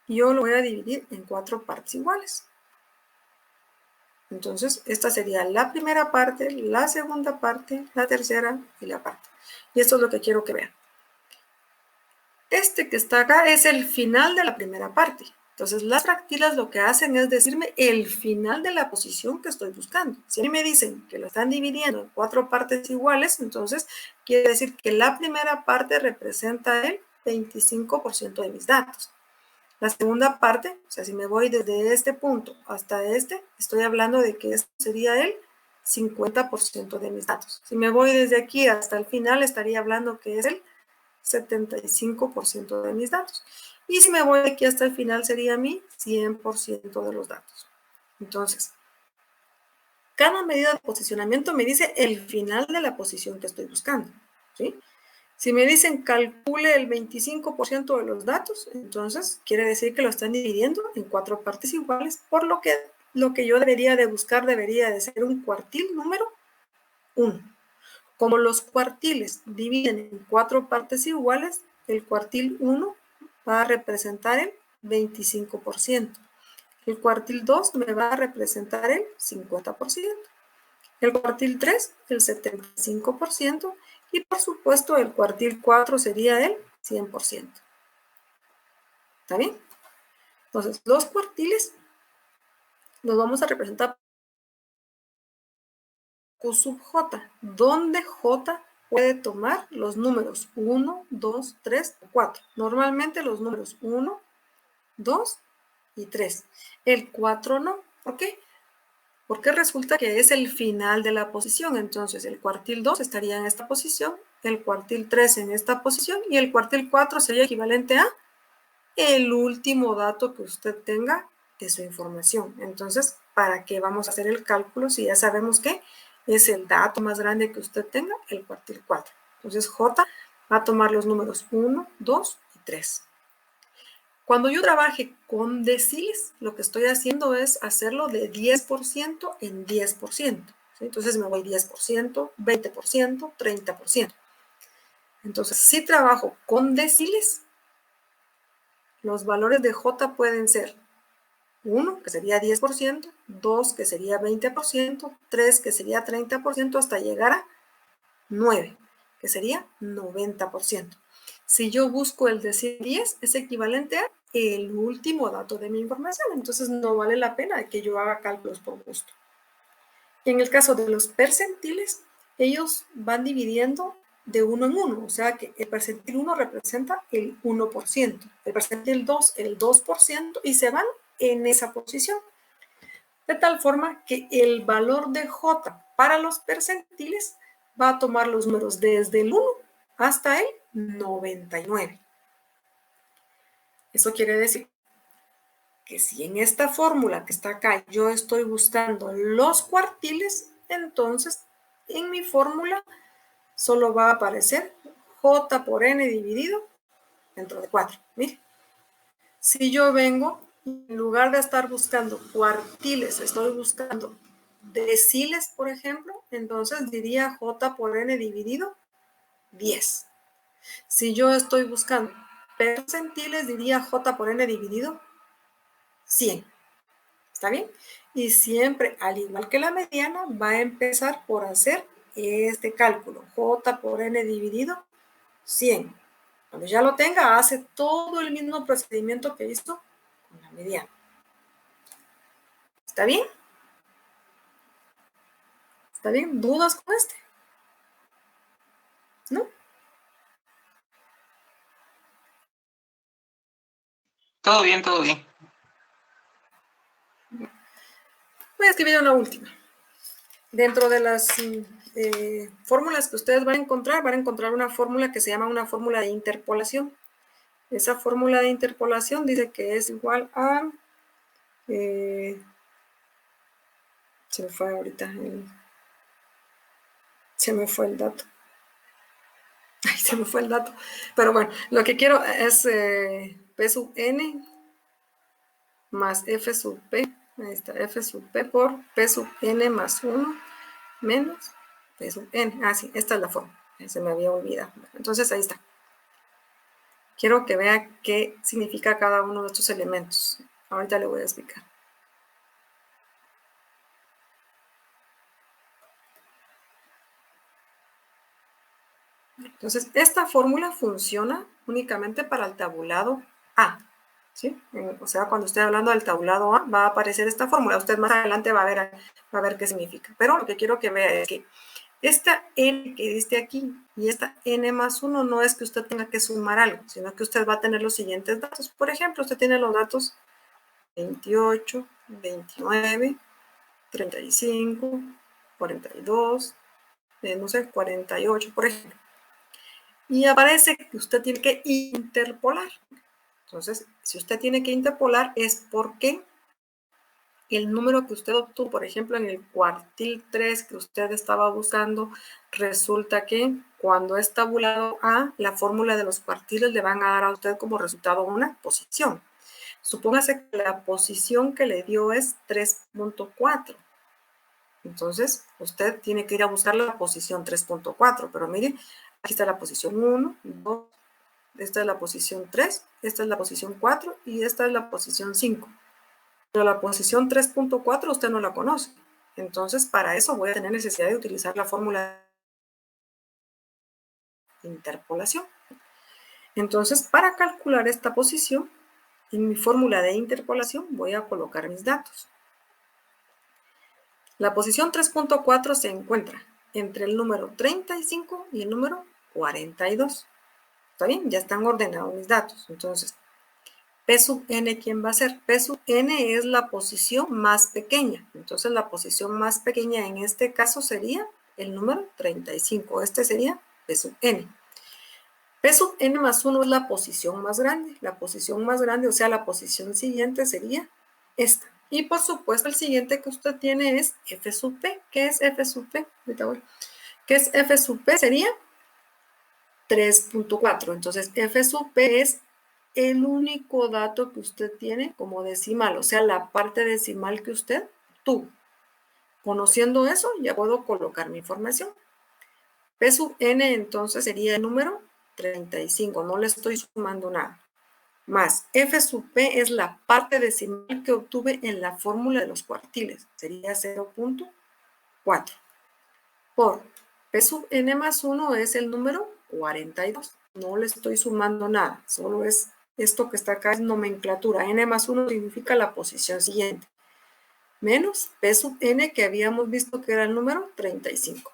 A: yo lo voy a dividir en 4 partes iguales. Entonces, esta sería la primera parte, la segunda parte, la tercera y la parte. Y esto es lo que quiero que vean. Este que está acá es el final de la primera parte. Entonces, las fractilas lo que hacen es decirme el final de la posición que estoy buscando. Si a mí me dicen que lo están dividiendo en 4 partes iguales, entonces quiere decir que la primera parte representa el 25% de mis datos. La segunda parte, o sea, si me voy desde este punto hasta este, estoy hablando de que esto sería el 50% de mis datos. Si me voy desde aquí hasta el final, estaría hablando que es el 75% de mis datos. Y si me voy de aquí hasta el final, sería mi 100% de los datos. Entonces, cada medida de posicionamiento me dice el final de la posición que estoy buscando, ¿sí? Si me dicen calcule el 25% de los datos, entonces quiere decir que lo están dividiendo en 4 partes iguales, por lo que yo debería de buscar debería de ser un cuartil número 1. Como los cuartiles dividen en 4 partes iguales, el cuartil 1 va a representar el 25%. El cuartil 2 me va a representar el 50%. El cuartil 3, el 75%. Y por supuesto, el cuartil 4 sería el 100%. ¿Está bien? Entonces, los cuartiles los vamos a representar Q sub J, donde J puede tomar los números 1, 2, 3 o 4. Normalmente los números 1, 2 y 3. El 4 no. ¿Por qué? Porque resulta que es el final de la posición. Entonces, el cuartil 2 estaría en esta posición, el cuartil 3 en esta posición y el cuartil 4 sería equivalente a el último dato que usted tenga de su información. Entonces, ¿para qué vamos a hacer el cálculo si ya sabemos que es el dato más grande que usted tenga, el cuartil 4? Entonces, J va a tomar los números 1, 2 y 3. Cuando yo trabaje con deciles, lo que estoy haciendo es hacerlo de 10% en 10%. ¿Sí? Entonces me voy 10%, 20%, 30%. Entonces, si trabajo con deciles, los valores de J pueden ser 1, que sería 10%, 2, que sería 20%, 3, que sería 30%, hasta llegar a 9, que sería 90%. Si yo busco el decil 10, es equivalente a el último dato de mi información. Entonces, no vale la pena que yo haga cálculos por gusto. En el caso de los percentiles, ellos van dividiendo de 1 en 1. O sea, que el percentil 1 representa el 1%. El percentil 2, el 2%. Y se van en esa posición. De tal forma que el valor de J para los percentiles va a tomar los números desde el 1 hasta el 99. Eso quiere decir que si en esta fórmula que está acá yo estoy buscando los cuartiles, entonces en mi fórmula solo va a aparecer J por N dividido dentro de 4. Mire, si yo vengo, en lugar de estar buscando cuartiles, estoy buscando deciles, por ejemplo, entonces diría J por N dividido 10. Si yo estoy buscando percentiles, diría J por N dividido 100. ¿Está bien? Y siempre, al igual que la mediana, va a empezar por hacer este cálculo. J por N dividido 100. Cuando ya lo tenga, hace todo el mismo procedimiento que hizo con la mediana. ¿Está bien? ¿Está bien? ¿Dudas con este? ¿No?
D: Todo bien, todo bien.
A: Voy a escribir una última. Dentro de las fórmulas que ustedes van a encontrar una fórmula que se llama una fórmula de interpolación. Esa fórmula de interpolación dice que es igual a... se me fue ahorita se me fue el dato. Ay, se me fue el dato. Pero bueno, lo que quiero es P sub n más F sub P. Ahí está, F sub P por P sub n más 1 menos P sub n. Ah, sí, esta es la forma. Se me había olvidado. Entonces, ahí está. Quiero que vea qué significa cada uno de estos elementos. Ahorita le voy a explicar. Entonces, esta fórmula funciona únicamente para el tabulado A. ¿Sí? O sea, cuando esté hablando del tablado A, va a aparecer esta fórmula. Usted más adelante va a ver qué significa. Pero lo que quiero que vea es que esta n que diste aquí y esta n más 1 no es que usted tenga que sumar algo, sino que usted va a tener los siguientes datos. Por ejemplo, usted tiene los datos 28, 29, 35, 42, no sé, 48, por ejemplo. Y aparece que usted tiene que interpolar. Entonces, si usted tiene que interpolar es porque el número que usted obtuvo, por ejemplo, en el cuartil 3 que usted estaba buscando, resulta que cuando es tabulado A, la fórmula de los cuartiles le van a dar a usted como resultado una posición. Supóngase que la posición que le dio es 3.4. Entonces, usted tiene que ir a buscar la posición 3.4, pero mire, aquí está la posición 1, 2, esta es la posición 3, esta es la posición 4 y esta es la posición 5. Pero la posición 3.4 usted no la conoce. Entonces, para eso voy a tener necesidad de utilizar la fórmula de interpolación. Entonces, para calcular esta posición, en mi fórmula de interpolación voy a colocar mis datos. La posición 3.4 se encuentra entre el número 35 y el número 42. ¿Está bien? Ya están ordenados mis datos. Entonces, P sub n, ¿quién va a ser? P sub n es la posición más pequeña. Entonces, la posición más pequeña en este caso sería el número 35. Este sería P sub n. P sub n más 1 es la posición más grande. La posición más grande, o sea, la posición siguiente sería esta. Y por supuesto, el siguiente que usted tiene es F sub P. ¿Qué es F sub P? ¿Qué es F sub P? Sería 3.4. Entonces, F sub P es el único dato que usted tiene como decimal, o sea, la parte decimal que usted tuvo. Conociendo eso, ya puedo colocar mi información. P sub n entonces sería el número 35, no le estoy sumando nada. Más F sub P es la parte decimal que obtuve en la fórmula de los cuartiles, sería 0.4. Por P sub n más 1 es el número 42. No le estoy sumando nada, solo es esto que está acá, es nomenclatura. N más 1 significa la posición siguiente. Menos P sub n que habíamos visto que era el número 35.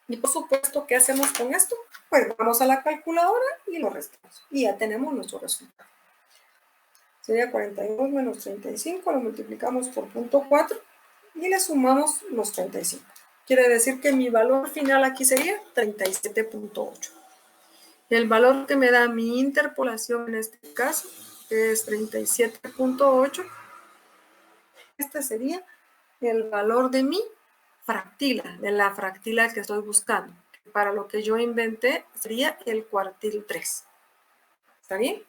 A: Y por supuesto, ¿qué hacemos con esto? Pues vamos a la calculadora y lo restamos. Y ya tenemos nuestro resultado. Sería 42 menos 35, lo multiplicamos por 0.4 y le sumamos los 35. quiere decir que mi valor final aquí sería 37.8. El valor que me da mi interpolación en este caso es 37.8. Este sería el valor de mi fractila, de la fractila que estoy buscando. Para lo que yo inventé sería el cuartil 3. ¿Está bien?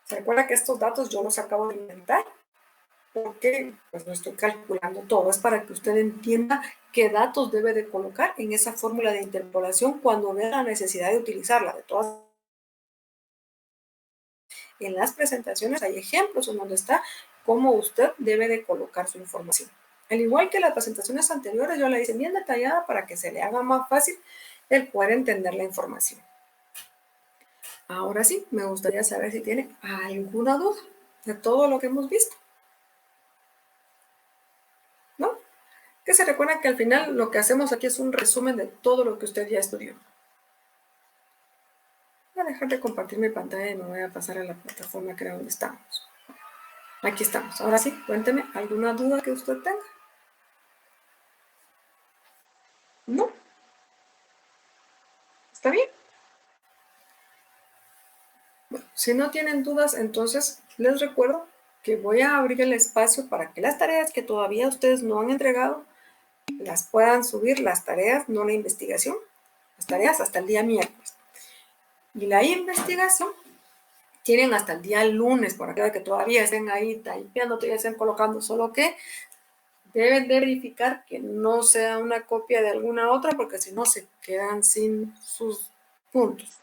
A: ¿Se recuerda que estos datos yo los acabo de inventar? Porque pues no estoy calculando todo, es para que usted entienda qué datos debe de colocar en esa fórmula de interpolación cuando vea la necesidad de utilizarla. De todas, en las presentaciones hay ejemplos en donde está cómo usted debe de colocar su información. Al igual que las presentaciones anteriores, yo la hice bien detallada para que se le haga más fácil el poder entender la información. Ahora sí, me gustaría saber si tiene alguna duda de todo lo que hemos visto. ¿No? Que se recuerda que al final lo que hacemos aquí es un resumen de todo lo que usted ya estudió. Voy a dejar de compartir mi pantalla y me voy a pasar a la plataforma que era donde estamos. Aquí estamos. Ahora sí, cuénteme alguna duda que usted tenga. ¿No? ¿Está bien? Bueno, si no tienen dudas, entonces les recuerdo que voy a abrir el espacio para que las tareas que todavía ustedes no han entregado las puedan subir, las tareas, no la investigación, las tareas hasta el día miércoles. Y la investigación tienen hasta el día lunes, por aquello de que todavía estén ahí typeando, todavía estén colocando, solo que deben de verificar que no sea una copia de alguna otra, porque si no se quedan sin sus puntos.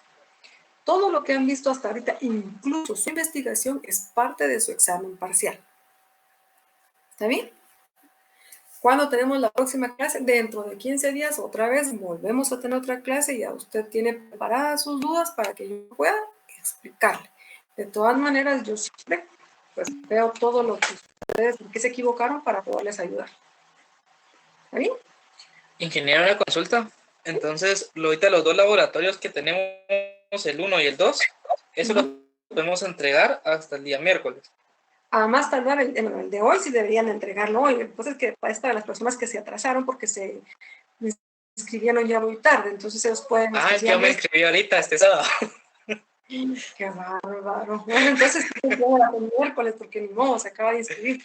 A: Todo lo que han visto hasta ahorita, incluso su investigación, es parte de su examen parcial. ¿Está bien? ¿Cuándo tenemos la próxima clase? Dentro de 15 días, otra vez, volvemos a tener otra clase y ya usted tiene preparadas sus dudas para que yo pueda explicarle. De todas maneras, yo siempre pues, veo todo lo que ustedes, en qué se equivocaron para poderles ayudar. ¿Está bien?
G: Ingeniero, una consulta. Entonces, ahorita los dos laboratorios que tenemos, el 1 y el 2, eso lo podemos entregar hasta el día miércoles.
A: A más tardar, el de hoy sí deberían entregarlo hoy. Entonces, que es para las personas que se atrasaron porque se inscribieron ya muy tarde. Entonces, ellos pueden...
G: Es que yo me inscribí ahorita, este sábado.
A: Qué bárbaro. Bueno, entonces, el miércoles porque ni modo, se acaba de inscribir.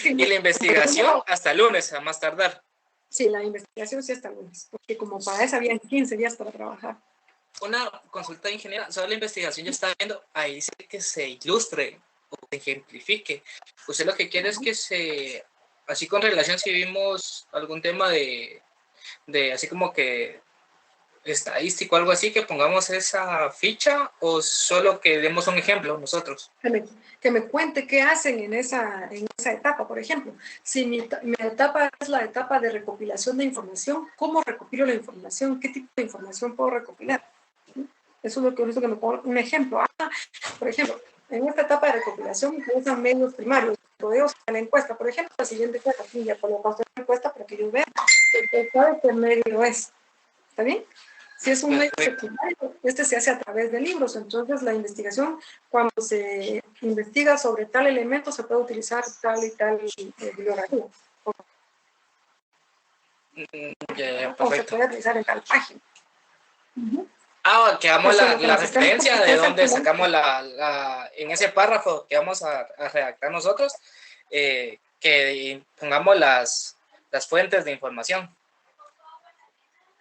G: Y la investigación hasta el lunes, a más tardar.
A: Sí, la investigación sí hasta el lunes, porque como para eso habían 15 días para trabajar.
G: Una consulta de ingeniera sobre la investigación, yo estaba viendo, ahí dice que se ilustre o se ejemplifique. Usted lo que quiere es que se, así con relación si vimos algún tema de así como que estadístico, algo así, que pongamos esa ficha o solo que demos un ejemplo nosotros.
A: Que me cuente qué hacen en esa etapa, por ejemplo. Si mi etapa es la etapa de recopilación de información, ¿cómo recopilo la información? ¿Qué tipo de información puedo recopilar? Eso es lo que necesito que me ponga un ejemplo. Por ejemplo, en esta etapa de recopilación usan medios primarios, rodeos a la encuesta. Por ejemplo, la siguiente encuesta, aquí ya coloca usted la encuesta para que yo vea que usted sabe qué medio es. ¿Está bien? Si es un medio secundario, este se hace a través de libros. Entonces, la investigación, cuando se investiga sobre tal elemento, se puede utilizar tal y tal bibliografía. O se puede utilizar en tal página.
G: Que damos la referencia de dónde sacamos en ese párrafo que vamos a redactar nosotros, que pongamos las fuentes de información.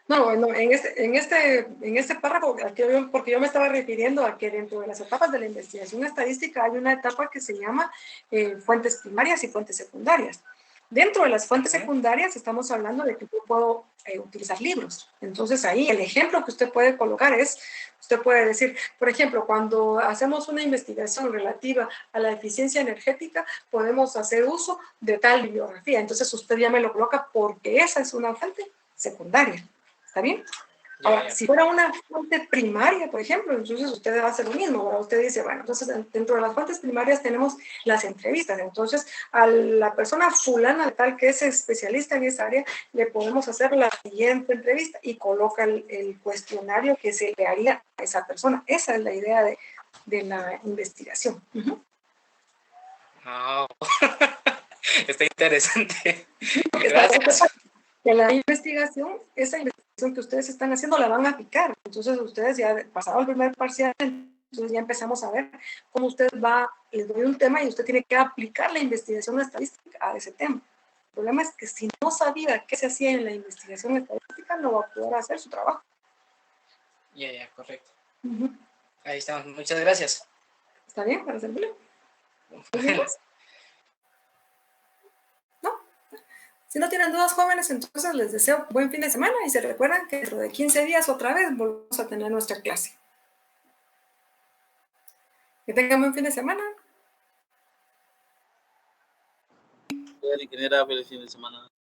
A: No, en este párrafo, porque yo me estaba refiriendo a que dentro de las etapas de la investigación estadística hay una etapa que se llama fuentes primarias y fuentes secundarias. Dentro de las fuentes secundarias estamos hablando de que yo puedo utilizar libros. Entonces ahí el ejemplo que usted puede colocar es, usted puede decir, por ejemplo, cuando hacemos una investigación relativa a la eficiencia energética, podemos hacer uso de tal bibliografía. Entonces usted ya me lo coloca porque esa es una fuente secundaria. ¿Está bien? Ahora, si fuera una fuente primaria, por ejemplo, entonces usted va a hacer lo mismo. Ahora usted dice, bueno, entonces dentro de las fuentes primarias tenemos las entrevistas. Entonces, a la persona fulana de tal que es especialista en esa área, le podemos hacer la siguiente entrevista y coloca el cuestionario que se le haría a esa persona. Esa es la idea de la investigación.
G: Está interesante. Gracias.
A: que la investigación, esa investigación que ustedes están haciendo la van a aplicar. Entonces ustedes ya pasado el primer parcial, entonces ya empezamos a ver cómo usted va, les doy un tema y usted tiene que aplicar la investigación estadística a ese tema. El problema es que si no sabía qué se hacía en la investigación estadística, no va a poder hacer su trabajo.
G: Ya, correcto. Ahí estamos. Muchas gracias.
A: ¿Está bien para servirle? ¿No? Si no tienen dudas, jóvenes, entonces les deseo buen fin de semana y se recuerdan que dentro de 15 días otra vez volvemos a tener nuestra clase. Que tengan buen fin de semana.
J: Ingeniera, feliz fin de semana.